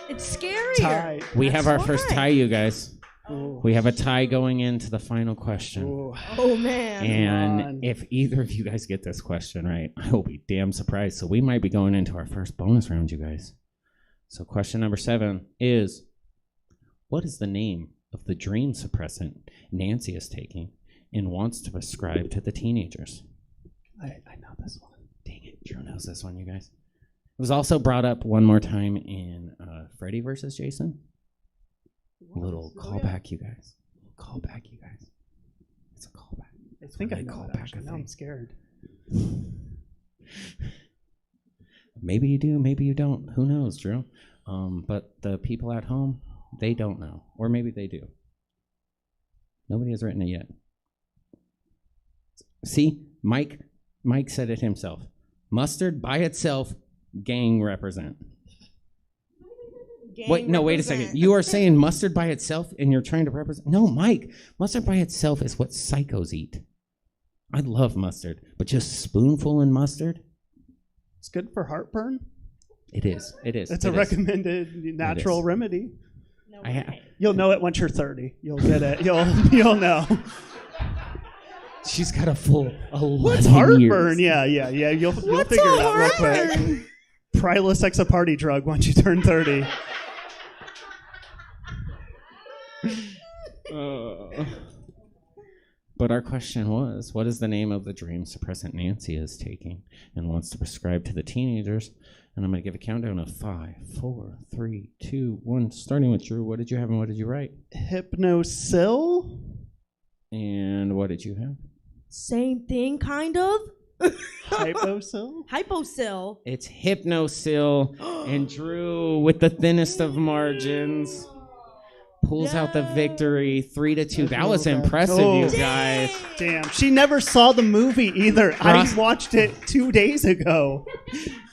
It's scarier. Tie. we have our first why. tie, you guys. Ooh. We have a tie going into the final question. Ooh. Oh man. And on. if either of you guys get this question right, I will be damn surprised. So we might be going into our first bonus round, you guys. So question number 7 is, what is the name of the dream suppressant Nancy is taking and wants to prescribe to the teenagers? I know this one. Dang it, Drew knows this one, you guys. It was also brought up one more time in Freddy versus Jason. Little callback, you guys. Callback, you guys. It's a callback. I think I They know call it, back actually. a Now thing. I'm scared. Maybe you do, maybe you don't. Who knows, Drew? But the people at home, they don't know. Or maybe they do. Nobody has written it yet. See, Mike said it himself. Mustard by itself, gang represent. Wait a second. You are saying mustard by itself and you're trying to represent? No, Mike, mustard by itself is what psychos eat. I love mustard, but just spoonful in mustard? It's good for heartburn. It is. It's a recommended natural remedy. No I way. You'll know it once you're 30. You'll get it. You'll know. She's got a full 11 What's heartburn? years. Yeah. You'll figure it out real quick. Prilosec's a party drug once you turn 30. But our question was, what is the name of the dream suppressant Nancy is taking and wants to prescribe to the teenagers? And I'm going to give a countdown of 5, 4, 3, 2, 1. Starting with Drew, what did you have and what did you write? Hypnosil? And what did you have? Same thing, kind of. Hyposil? Hyposil. It's Hypnosil, and Drew, with the thinnest of margins, pulls out the victory, 3-2. That was impressive, you guys. Damn. She never saw the movie either. I watched it 2 days ago.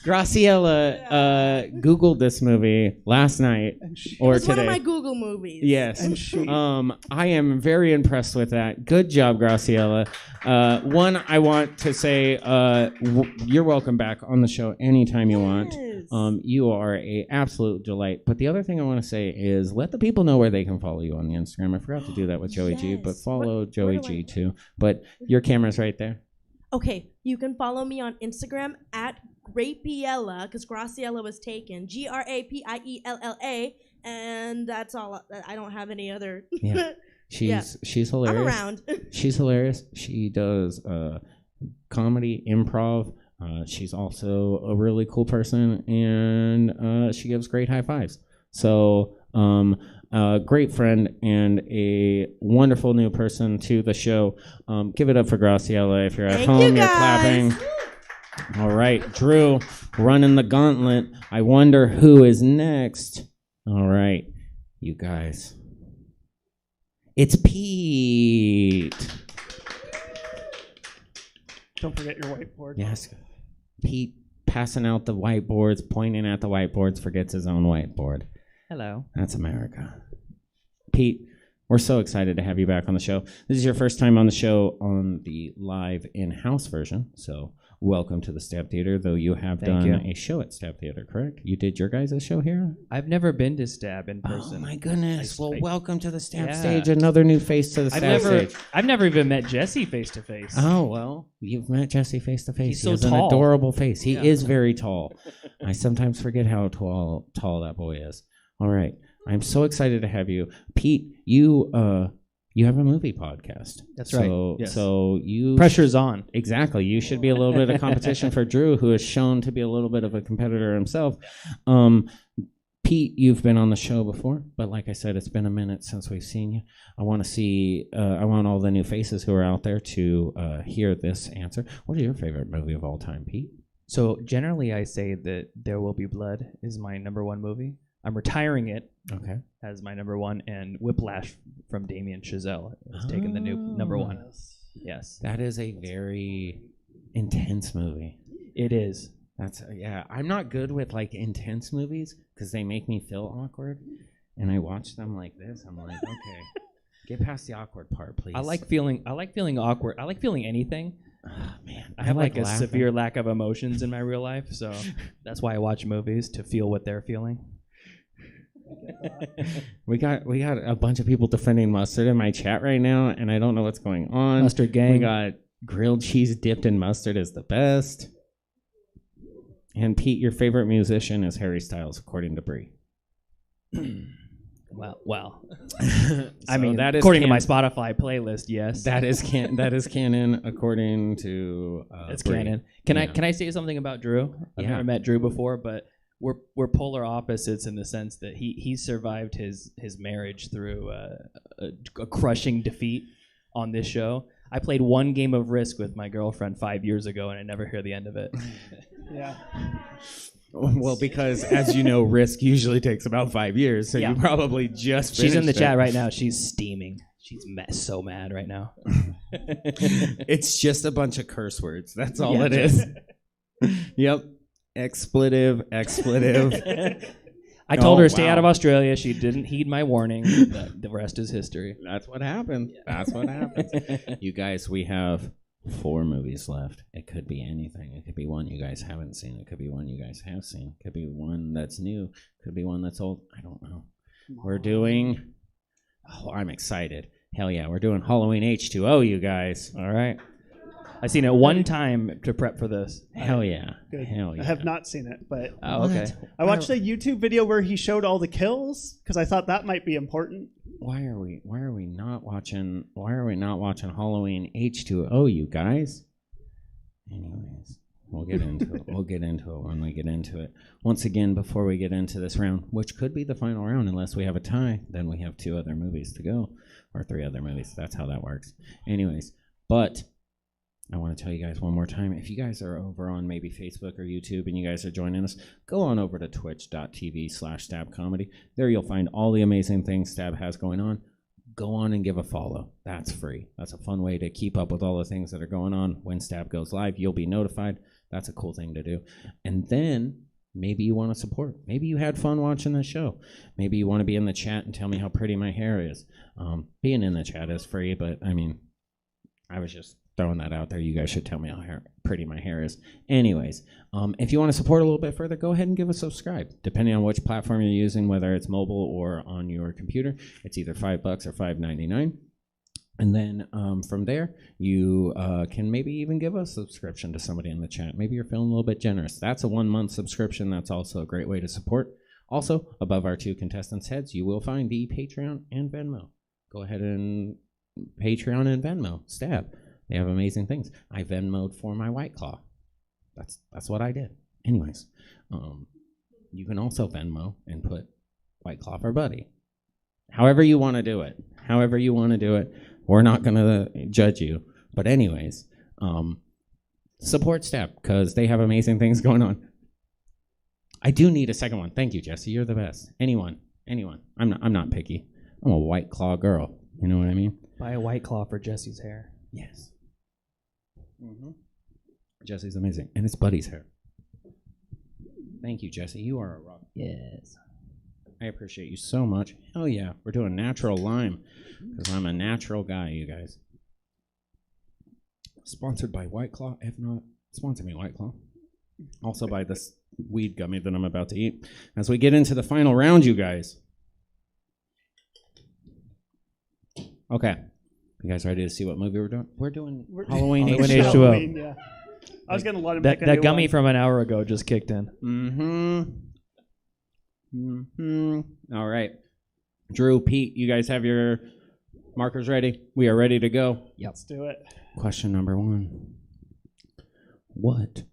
Graciela Googled this movie last night or It's today. one of my Google movies. Yes. And she- I am very impressed with that. Good job, Graciela. One, I want to say you're welcome back on the show anytime you want. Yes. You are a absolute delight. But the other thing I want to say is let the people know where they can follow you on the Instagram. I forgot to do that with Joey G, but Yes. follow What- Joey where do G too. But your camera's right there. Okay, you can follow me on Instagram at Grapiella, because Graciela was taken. Grapiella, and that's all. I don't have any other. Yeah. She's I'm hilarious. around. She's hilarious. She does comedy, improv. She's also a really cool person, and she gives great high fives. So A great friend and a wonderful new person to the show. Give it up for Graciela. If you're at Thank home, you, you're guys. clapping. All right, Drew, running the gauntlet. I wonder who is next. All right, you guys. It's Pete. Don't forget your whiteboard. Yes, Pete passing out the whiteboards, pointing at the whiteboards, forgets his own whiteboard. Hello. That's America. Pete, we're so excited to have you back on the show. This is your first time on the show on the live in-house version, so welcome to the Stab Theater, though you have Thank done you. a show at Stab Theater, correct? You did your guys' show here? I've never been to Stab in person. Oh my goodness. Well, welcome to the Stab Yeah. stage, another new face to the Stab stage. I've never even met Jesse face to face. Oh, well, you've met Jesse face to face. He's He so has tall. an adorable face. He Yeah. is very tall. I sometimes forget how tall that boy is. All right. I'm so excited to have you. Pete, you have a movie podcast. That's right. So, Yes. so you Pressure's on. Exactly. You should be a little bit of competition for Drew, who is shown to be a little bit of a competitor himself. Pete, you've been on the show before, but like I said, it's been a minute since we've seen you. I want to see, I want all the new faces who are out there to hear this answer. What is your favorite movie of all time, Pete? So generally, I say that There Will Be Blood is my number one movie. I'm retiring it Okay. as my number one, and Whiplash from Damien Chazelle has taken the new number one. Yes, That is a very intense movie. it is. That's yeah. I'm not good with like intense movies because they make me feel awkward, and I watch them like this. I'm like, okay, get past the awkward part, please. I like feeling awkward. I like feeling anything. Oh, man, I have like a laughing. severe lack of emotions in my real life, so that's why I watch movies, to feel what they're feeling. We got a bunch of people defending mustard in my chat right now, and I don't know what's going on. Mustard gang. We got grilled cheese dipped in mustard is the best. And Pete, your favorite musician is Harry Styles, according to Brie. Well. I I mean, that is according to my Spotify playlist, yes. that is canon according to It's Brie. canon. Can I say something about Drew? I've Yeah. never met Drew before, but we're polar opposites in the sense that he survived his marriage through a crushing defeat on this show. I played one game of Risk with my girlfriend 5 years ago, and I never hear the end of it. Yeah. Well, because as you know, Risk usually takes about 5 years, so Yeah. you probably just She's in the finished chat it. right now. She's steaming. She's so mad right now. It's just a bunch of curse words. That's all Yeah, it is. Yep. Expletive. I told her Oh, to stay wow. out of Australia. She didn't heed my warning. The rest is history. That's what happened. That's what happens. You guys, we have 4 movies left. It could be anything. It could be one you guys haven't seen. It could be one you guys have seen. It could be one that's new. It could be one that's old. I don't know. We're doing... Oh, I'm excited. Hell yeah, we're doing Halloween H2O, you guys. All right. I seen it one time to prep for this. Hell yeah. Good. Hell yeah. I have not seen it, but Oh, okay. I watched a YouTube video where he showed all the kills because I thought that might be important. Why are we not watching Halloween H2O, you guys? Anyways, we'll get into it. We'll get into it when we get into it. Once again, before we get into this round, which could be the final round unless we have a tie, then we have 2 other movies to go, or 3 other movies. That's how that works. Anyways, but I want to tell you guys one more time, if you guys are over on maybe Facebook or YouTube and you guys are joining us, go on over to twitch.tv/stabcomedy. There you'll find all the amazing things Stab has going on. Go on and give a follow. That's free. That's a fun way to keep up with all the things that are going on. When Stab goes live, you'll be notified. That's a cool thing to do. And then maybe you want to support. Maybe you had fun watching the show. Maybe you want to be in the chat and tell me how pretty my hair is. Being in the chat is free, but I mean, I was just throwing that out there. You guys should tell me how pretty my hair is. Anyways, if you want to support a little bit further, go ahead and give a subscribe. Depending on which platform you're using, whether it's mobile or on your computer, it's either $5 or $5.99. And then from there, you can maybe even give a subscription to somebody in the chat. Maybe you're feeling a little bit generous. That's a 1-month subscription. That's also a great way to support. Also, above our 2 contestants' heads, you will find the Patreon and Venmo. Go ahead and Patreon and Venmo. Stab. They have amazing things. I Venmo'd for my White Claw. That's what I did. Anyways, you can also Venmo and put White Claw for Buddy. However you want to do it. However you want to do it. We're not going to judge you. But anyways, support Stab because they have amazing things going on. I do need a second one. Thank you, Jesse. You're the best. Anyone. I'm not picky. I'm a White Claw girl. You know what I mean? Buy a White Claw for Jesse's hair. Yes. Mm-hmm. Jesse's amazing. And it's Buddy's hair. Thank you, Jesse. You are a rock. Yes. I appreciate you so much. Hell yeah. We're doing natural lime because I'm a natural guy, you guys. Sponsored by White Claw. If not, sponsor me, White Claw. Also by this weed gummy that I'm about to eat. As we get into the final round, you guys. Okay. You guys ready to see what movie we're doing? We're doing Halloween Halloween H2O. H2O. Halloween, yeah. I was gonna let him pick a That new gummy one. from an hour ago just kicked in. All right. Drew, Pete, you guys have your markers ready? We are ready to go. Let's do it. Question number 1. What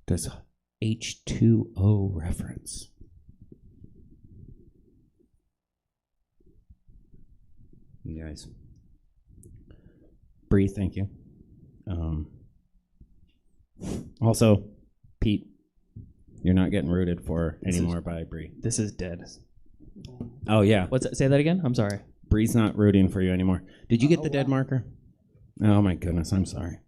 does H2O reference? You guys. Bree, thank you. Also, Pete, you're not getting rooted for anymore by Bree. This is dead. Oh, yeah. What's that? Say that again? I'm sorry. Bree's not rooting for you anymore. Did you get the dead marker? Oh, my goodness. I'm sorry.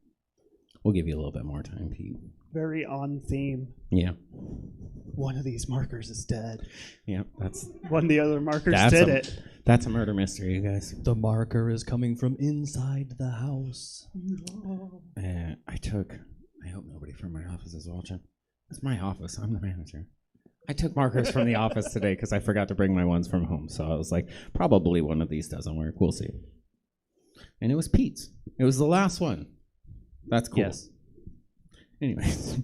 We'll give you a little bit more time, Pete. Very on theme. Yeah. One of these markers is dead. Yeah, that's One of the other markers That's did a- it. that's a murder mystery, you guys. The marker is coming from inside the house. I hope nobody from my office is watching. It's my office. I'm the manager. I took markers from the office today because I forgot to bring my ones from home. So I was like, probably one of these doesn't work. We'll see. And it was Pete's. It was the last one. That's cool. Yes. Anyways.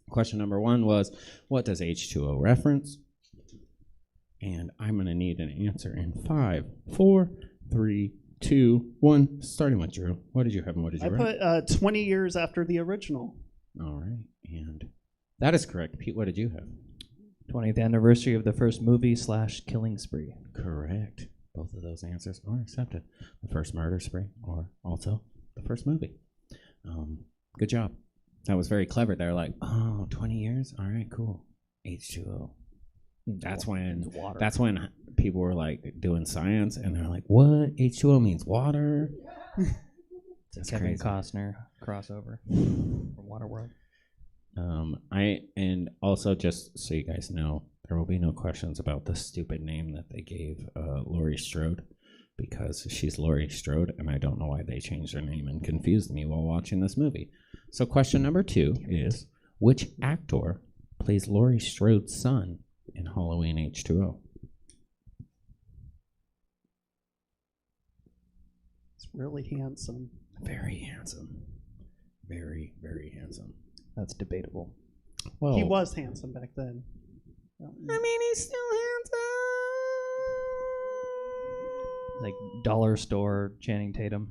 Question number 1 was, what does H2O reference? And I'm going to need an answer in 5, 4, 3, 2, 1. Starting with Drew. What did you have and what did you I write? put 20 years after the original. All right. And that is correct. Pete, what did you have? 20th anniversary of the first movie / killing spree. Correct. Both of those answers are accepted. The first murder spree or also the first movie. Good job. That was very clever. They're like, oh, 20 years? All right, cool. H2O. That's when people were like doing science and they're like, what? H2O means water? That's Kevin crazy. Costner crossover from Waterworld. And also just so you guys know, there will be no questions about the stupid name that they gave Laurie Strode because she's Laurie Strode and I don't know why they changed her name and confused me while watching this movie. So question number 2 is, which actor plays Laurie Strode's son in Halloween H2O? It's really handsome. Very handsome. Very, very handsome. That's debatable. Well, He was handsome back then. I mean, he's still Like dollar store Channing Tatum.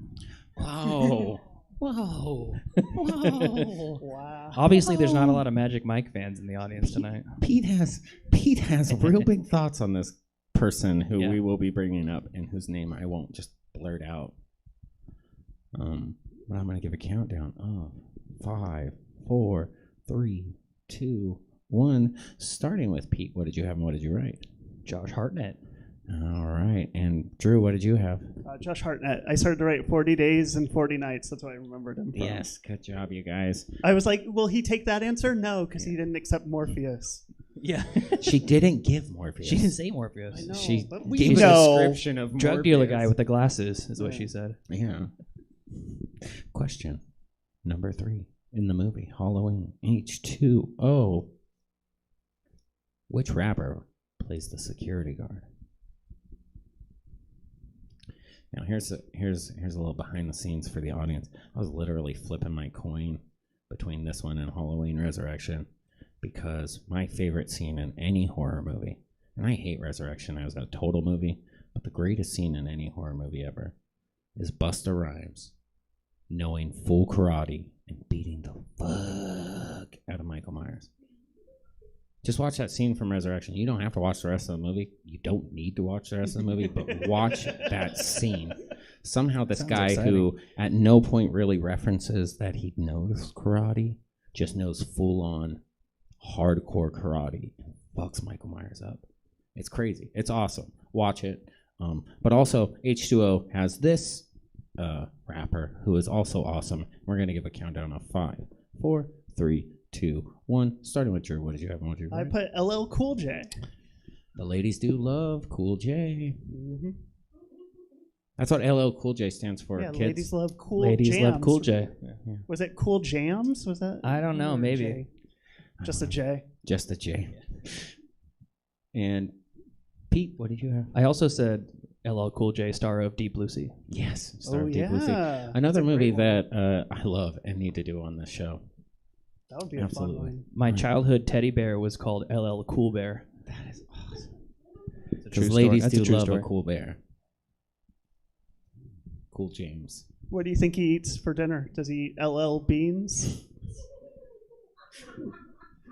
handsome. Whoa. Whoa. Wow. Obviously, there's not a lot of Magic Mike fans in the audience tonight. Pete has real big thoughts on this person who Yeah. we will be bringing up and whose name I won't just blurt out. But I'm going to give a countdown of 5, 4, 3, 2, 1. Starting with Pete, what did you have and what did you write? Josh Hartnett. All right. And Drew, what did you have? Josh Hartnett. I started to write 40 Days and 40 Nights. That's what I remembered him from. Yes, good job, you guys. I was like, will he take that answer? No, because he didn't accept Morpheus. Yeah. She didn't give Morpheus. She didn't say Morpheus. I know, She but we gave know. a description of Drug dealer Morpheus. guy with the glasses is what Yeah. she said. Yeah. Question number 3 in the movie Halloween H2O. Which rapper plays the security guard? Now here's a little behind the scenes for the audience. I was literally flipping my coin between this one and Halloween Resurrection because my favorite scene in any horror movie, and I hate Resurrection as a total movie, but the greatest scene in any horror movie ever is Busta Rhymes knowing full karate and beating the fuck out of Michael Myers. Just watch that scene from Resurrection. You don't have to watch the rest of the movie. You don't need to watch the rest of the movie, but watch that scene. Somehow this Sounds guy exciting. who at no point really references that he knows karate, just knows full-on hardcore karate and fucks Michael Myers up. It's crazy. It's awesome. Watch it. But also, H2O has this rapper who is also awesome. We're going to give a countdown of 5, 4, 3, 2, 1. Starting with Drew. What did you have? And what did you I write? put LL Cool J. The ladies do love Cool J. Mm-hmm. That's what LL Cool J stands for, Yeah, kids. ladies love cool Ladies jams. love Cool J. Was it Cool Jams? Was that? I don't know, or maybe. J? Just a J. Just a J. And Pete, what did you have? I also said LL Cool J, star of Deep Blue Sea. Yes, Star Oh of Deep Blue Sea. yeah. Another That's a movie great one. that I love and need to do on this show. That would be a Absolutely. fun one. My childhood teddy bear was called LL Cool Bear. That is awesome. It's a true Because story. ladies That's do a true love story. a cool bear. Cool James. What do you think he eats for dinner? Does he eat LL beans?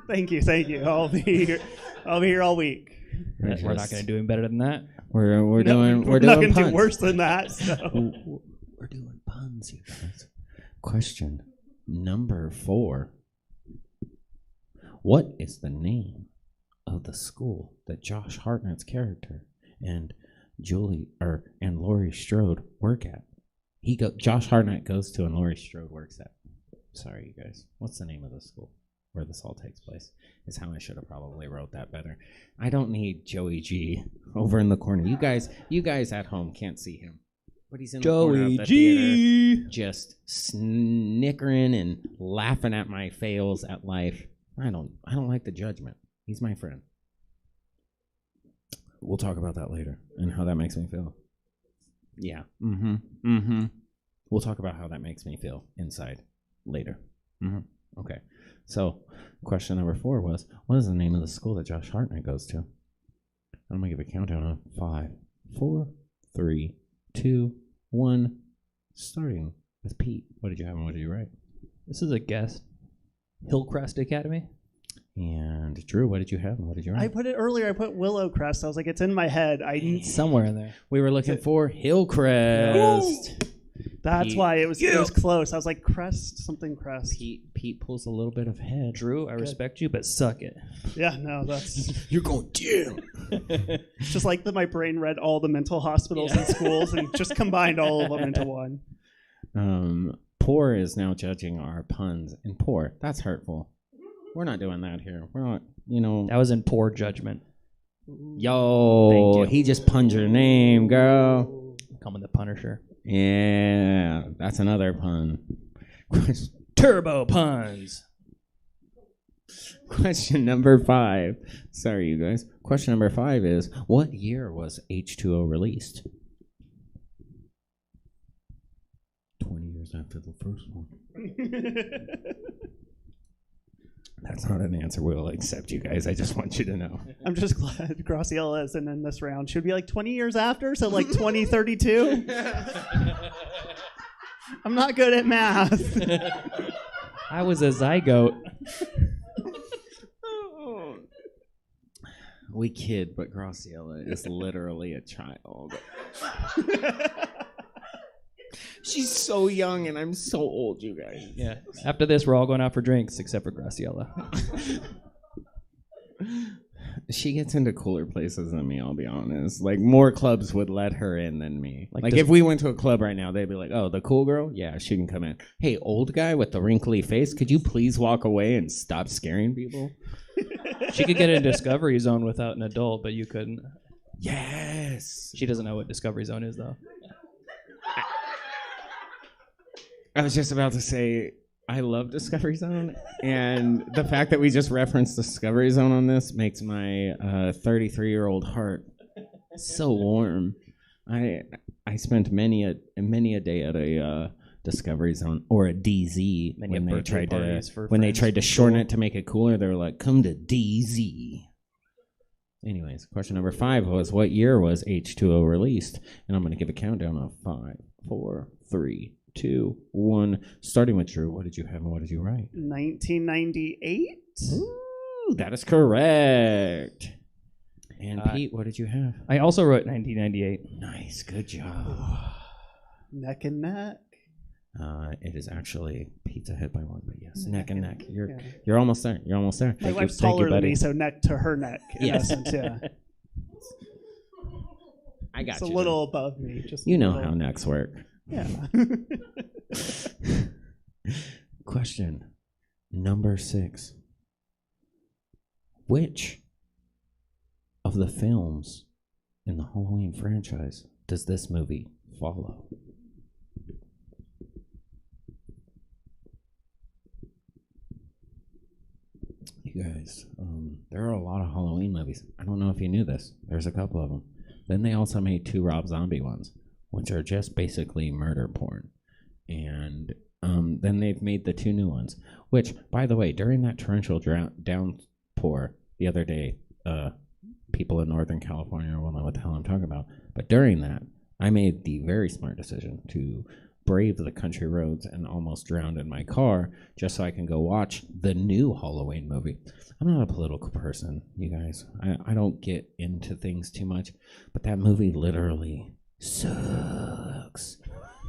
Thank you. I'll be here. I'll be here all week. We're not going to do any better than that. We're No, doing we're not doing gonna puns. do worse than that. So. We're doing puns, you guys. Question number 4. What is the name of the school that Josh Hartnett's character and and Laurie Strode work at? Josh Hartnett goes to and Laurie Strode works at. Sorry, you guys. What's the name of the school where this all takes place? Is how I should have probably wrote that better. I don't need Joey G over in the corner. You guys at home can't see him, but he's in the corner of Joey the G. theater, just snickering and laughing at my fails at life. I don't like the judgment. He's my friend. We'll talk about that later and how that makes me feel. Yeah. We'll talk about how that makes me feel inside later. Okay. So, question number 4 was, what is the name of the school that Josh Hartnett goes to? I'm going to give a countdown of 5, 4, 3, 2, 1. Starting with Pete. What did you have and what did you write? This is a guess. Hillcrest Academy? And Drew, what did you have and what did you write? I put it earlier. I put Willowcrest. I was like, it's in my head. It's somewhere in there. We were looking for Hillcrest. That's Pete. why it was close. I was like, Crest, something Crest. Pete pulls a little bit of head. Drew, I respect you, but suck it. Yeah, no, that's You're going down. just like that. My brain read all the mental hospitals and schools and just combined all of them into one. Poor is now judging our puns, and poor, that's hurtful. We're not doing that here. We're not, That was in poor judgment. Yo, Thank you. he just punned your name, girl. Coming the Punisher. Yeah, that's another pun. Turbo puns. Question number 5. Sorry, you guys. Question number 5 is, what year was H2O released? 20 years after the first one. That's not an answer we'll accept, you guys. I just want you to know. I'm just glad Graciela isn't in this round. Should be like 20 years after, so like 2032. I'm not good at math. I was a zygote. We kid, but Graciela is literally a child. She's so young and I'm so old, you guys. Yeah. After this, we're all going out for drinks, except for Graciela. She gets into cooler places than me, I'll be honest. Like, more clubs would let her in than me. Like does- if we went to a club right now, they'd be like, oh, the cool girl? Yeah, she can come in. Hey, old guy with the wrinkly face, could you please walk away and stop scaring people? She could get in Discovery Zone without an adult, but you couldn't. Yes. She doesn't know what Discovery Zone is, though. I was just about to say, I love Discovery Zone, and the fact that we just referenced Discovery Zone on this makes my 33-year-old heart so warm. I spent many a day at a Discovery Zone or a DZ Many when they birthday tried parties to for when they friends tried to from shorten school. it to make it cooler. They were like, "Come to DZ." Anyways, question number 5 was, what year was H2O released? And I'm going to give a countdown of 5, 4, 3, 2, 1. Starting with Drew, what did you have and what did you write? 1998. Woo, that is correct. And Pete, what did you have? I also wrote 1998. Nice, good job. Neck and neck. It is actually Pete's ahead by one, but yes, neck and neck. You're almost there. You're almost there. My wife's taller than me, so neck to her neck. In Yes. essence, yeah. I got It's a you. little above me. Just a You know little. how necks work. Yeah. Question number 6. Which of the films in the Halloween franchise does this movie follow? You guys, there are a lot of Halloween movies. I don't know if you knew this. There's a couple of them. Then they also made 2 Rob Zombie ones, which are just basically murder porn. And then they've made the 2 new ones, which, by the way, during that torrential downpour the other day, people in Northern California will know what the hell I'm talking about. But during that, I made the very smart decision to brave the country roads and almost drowned in my car just so I can go watch the new Halloween movie. I'm not a political person, you guys. I don't get into things too much, but that movie literally sucks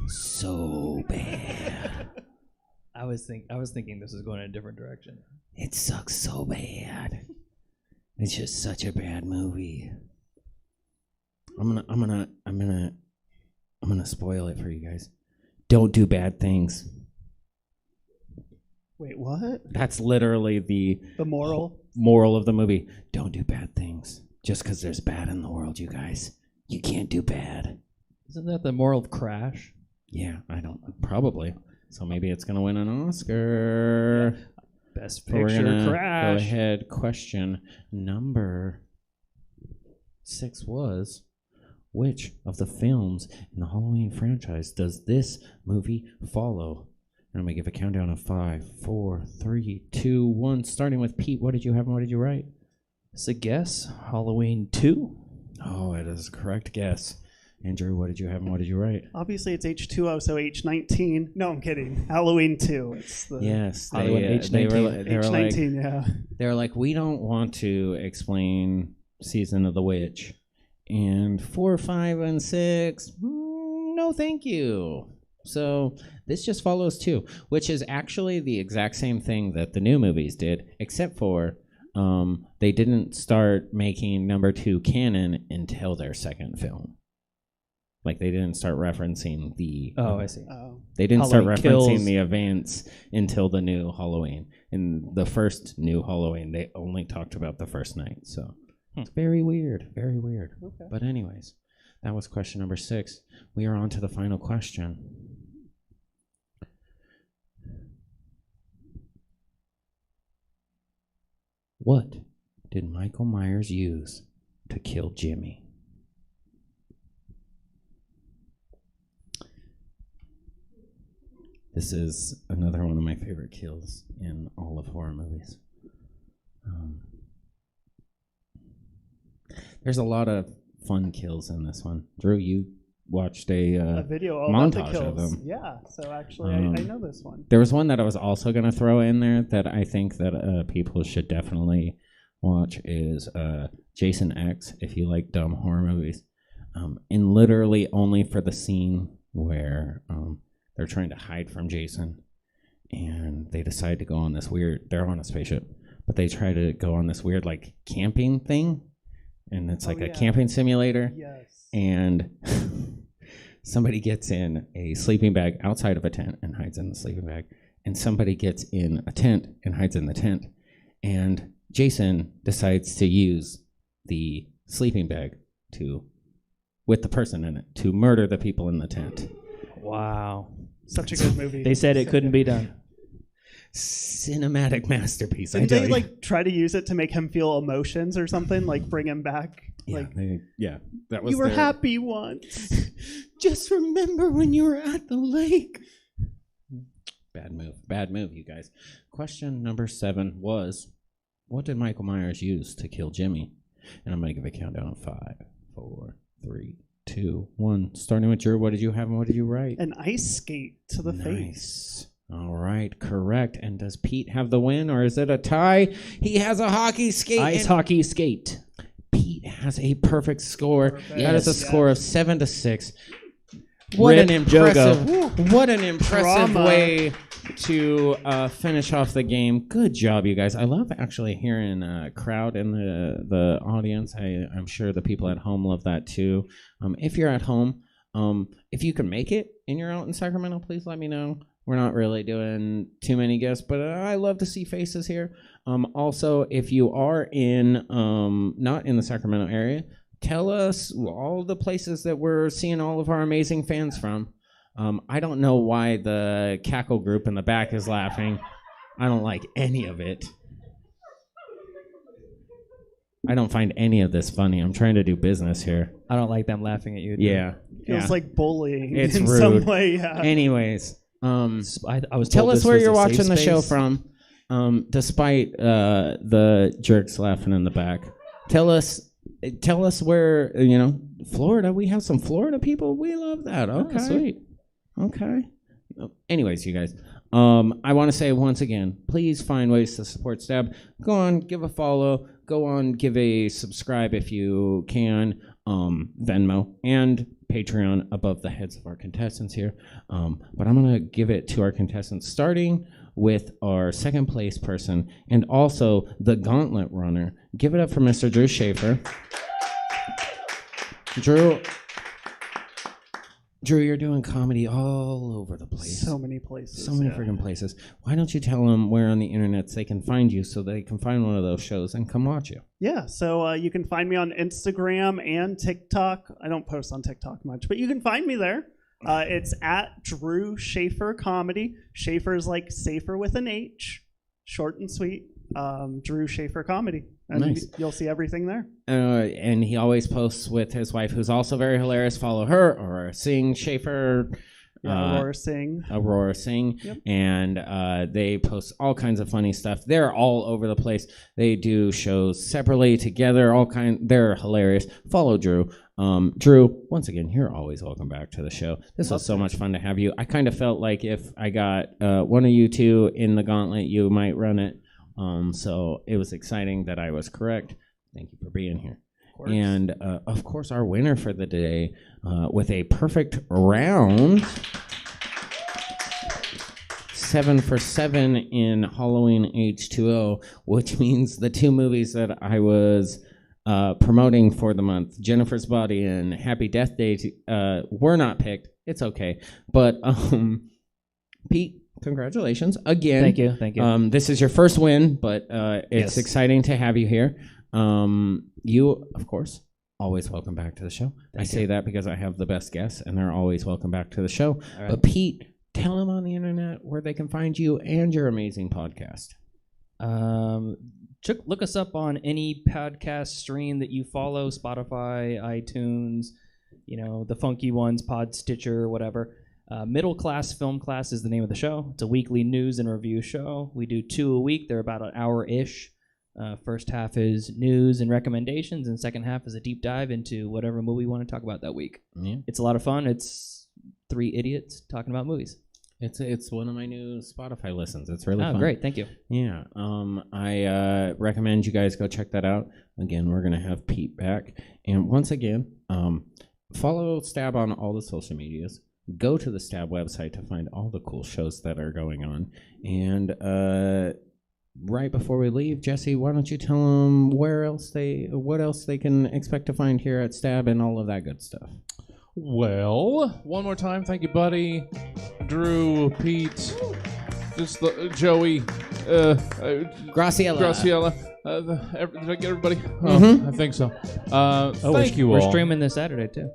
so bad. I was thinking this was going in a different direction. It sucks so bad. It's just such a bad movie. I'm gonna spoil it for you guys. Don't do bad things. Wait, what? That's literally the moral of the movie. Don't do bad things. Just because there's bad in the world, you guys. You can't do bad. Isn't that the moral of Crash? Yeah, I don't know. Probably. So maybe it's going to win an Oscar. Best So we're Picture, gonna Crash. Go ahead. Question number 6 was, which of the films in the Halloween franchise does this movie follow? And I'm going to give a countdown of 5, 4, 3, 2, 1. Starting with Pete, what did you have and what did you write? It's a guess. Halloween 2. Oh, it is a correct guess. Andrew, what did you have and what did you write? Obviously, it's H2O, so H19. No, I'm kidding. Halloween 2. It's the Yes, Halloween H19. they were like, H19, yeah. they're like, we don't want to explain Season of the Witch. And 4, 5, and 6, no thank you. So this just follows 2, which is actually the exact same thing that the new movies did, except for they didn't start making number 2 canon until their second film. Like, they didn't start referencing the... I see. They didn't start Halloween referencing Kills. the events until the new Halloween. In the first new Halloween, they only talked about the first night. So it's very weird. Very weird. Okay. But anyways, that was question number 6. We are on to the final question. What did Michael Myers use to kill Jimmy? This is another one of my favorite kills in all of horror movies. There's a lot of fun kills in this one. Drew, you watched a video about the montage of kills. them. Yeah, so actually, I know this one. There was one that I was also going to throw in there that I think that people should definitely watch is Jason X, if you like dumb horror movies. And literally only for the scene where they're trying to hide from Jason and they decide to go on this weird, they're on a spaceship, but they try to go on this weird like camping thing, and it's like a camping simulator. Yes. And somebody gets in a sleeping bag outside of a tent and hides in the sleeping bag, and somebody gets in a tent and hides in the tent, and Jason decides to use the sleeping bag with the person in it to murder the people in the tent. Wow. Such a good movie. They said it couldn't be done. Cinematic masterpiece. Did they like try to use it to make him feel emotions or something, like bring him back? Yeah, Like, that was you were their- happy once. Just remember when you were at the lake. Bad move, you guys. Question number 7 was, what did Michael Myers use to kill Jimmy? And I'm going to give a countdown of 5, 4, 3, 2, 1. Starting with Drew, what did you have and what did you write? An ice skate to the face. All right, correct. And does Pete have the win, or is it a tie? He has a hockey skate. Ice hockey skate. Pete has a perfect score. That Yes. is a score of 7-6. What Rip an impressive, Jogo. what an impressive Drama. way to finish off the game. Good job, you guys. I love actually hearing a crowd in the audience. I'm sure the people at home love that too. If you're at home, if you can make it and you're out in Sacramento, please let me know. We're not really doing too many guests, but I love to see faces here. Also, if you are in not in the Sacramento area, tell us all the places that we're seeing all of our amazing fans from. I don't know why the cackle group in the back is laughing. I don't like any of it. I don't find any of this funny. I'm trying to do business here. I don't like them laughing at you. dude. Yeah. Feels yeah. like bullying It's in rude. some way. Yeah. Anyways, I was tell told us this where was you're a safe watching the show space. from, despite the jerks laughing in the back. Tell us where, Florida. We have some Florida people. We love that. Okay. sweet. Okay. Anyways, you guys, I want to say once again, please find ways to support Stab. Go on, give a follow. Go on, give a subscribe if you can. Venmo and Patreon above the heads of our contestants here. But I'm going to give it to our contestants, starting with our second place person and also the gauntlet runner. Give it up for Mr. Drew Schaefer. Drew, you're doing comedy all over the place. So many places. So many freaking places. Why don't you tell them where on the internet they can find you so they can find one of those shows and come watch you? Yeah, so you can find me on Instagram and TikTok. I don't post on TikTok much, but you can find me there. It's at Drew Schaefer Comedy. Schaefer is like safer with an H, short and sweet. Drew Schaefer Comedy. And Nice. you'll see everything there. And he always posts with his wife, who's also very hilarious. Follow her or Sing Schaefer. Aurora Singh. Aurora Singh. Yep. And they post all kinds of funny stuff. They're all over the place. They do shows separately, together, they're hilarious. Follow Drew. Drew, once again, you're always welcome back to the show. This was so much fun to have you. I kind of felt like if I got one of you two in the gauntlet, you might run it. So it was exciting that I was correct. Thank you for being here. And, of course, our winner for the day with a perfect round, 7 for 7 in Halloween H2O, which means the two movies that I was promoting for the month, Jennifer's Body and Happy Death Day, were not picked. It's okay. But, Pete, congratulations again. Thank you. This is your first win, but it's Yes. exciting to have you here. You, of course, always welcome back to the show. I say that because I have the best guests, and they're always welcome back to the show. All right. But Pete, tell them on the internet where they can find you and your amazing podcast. Look us up on any podcast stream that you follow, Spotify, iTunes, the funky ones, Pod Stitcher, whatever. Middle Class Film Class is the name of the show. It's a weekly news and review show. We do 2 a week. They're about an hour-ish. First half is news and recommendations, and second half is a deep dive into whatever movie we want to talk about that week. Yeah. It's a lot of fun. It's 3 idiots talking about movies. It's one of my new Spotify listens. It's really fun. Great. Thank you. Yeah. I recommend you guys go check that out. Again, we're going to have Pete back. And once again, follow Stab on all the social medias. Go to the Stab website to find all the cool shows that are going on. And right before we leave, Jesse, why don't you tell them what else they can expect to find here at Stab and all of that good stuff. Well, one more time, thank you, buddy. Drew, Pete, Joey, Graciela. Did I get everybody? Mhm. I think so. Thank you We're all. streaming this Saturday, too.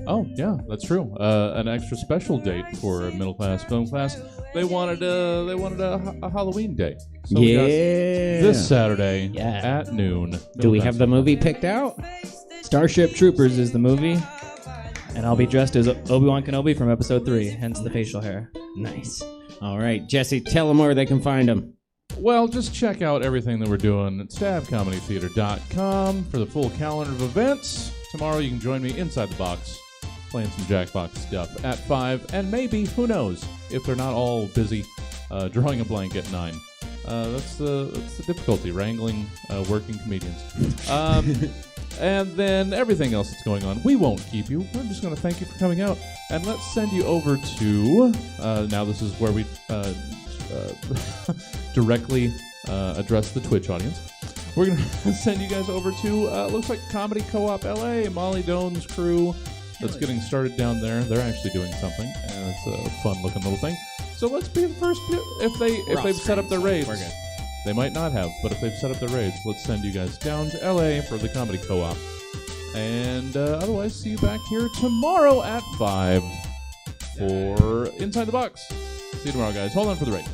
Oh, yeah, that's true. An extra special date for a middle class film class. They wanted a Halloween day. So we got Yeah. this Saturday Yeah. at noon. Do we have the movie picked out? Starship Troopers is the movie, and I'll be dressed as Obi-Wan Kenobi from Episode 3, hence the facial hair. Nice. All right, Jesse, tell them where they can find them. Well, just check out everything that we're doing at stabcomedytheater.com for the full calendar of events. Tomorrow you can join me inside the box, playing some Jackbox stuff at 5, and maybe, who knows, if they're not all busy, Drawing a blank at 9. That's the difficulty, wrangling working comedians. And then everything else that's going on, we won't keep you. We're just going to thank you for coming out. And let's send you over to, now this is where we directly address the Twitch audience. We're going to send you guys over to, looks like Comedy Co-op LA, Molly Doan's crew that's getting started down there. They're actually doing something, and it's a fun-looking little thing. So let's be the first, if they've set up their raids. We're good. They might not have, but if they've set up their raids, let's send you guys down to LA for the Comedy Co-op. And otherwise, see you back here tomorrow at 5 for Inside the Box. See you tomorrow, guys. Hold on for the raid.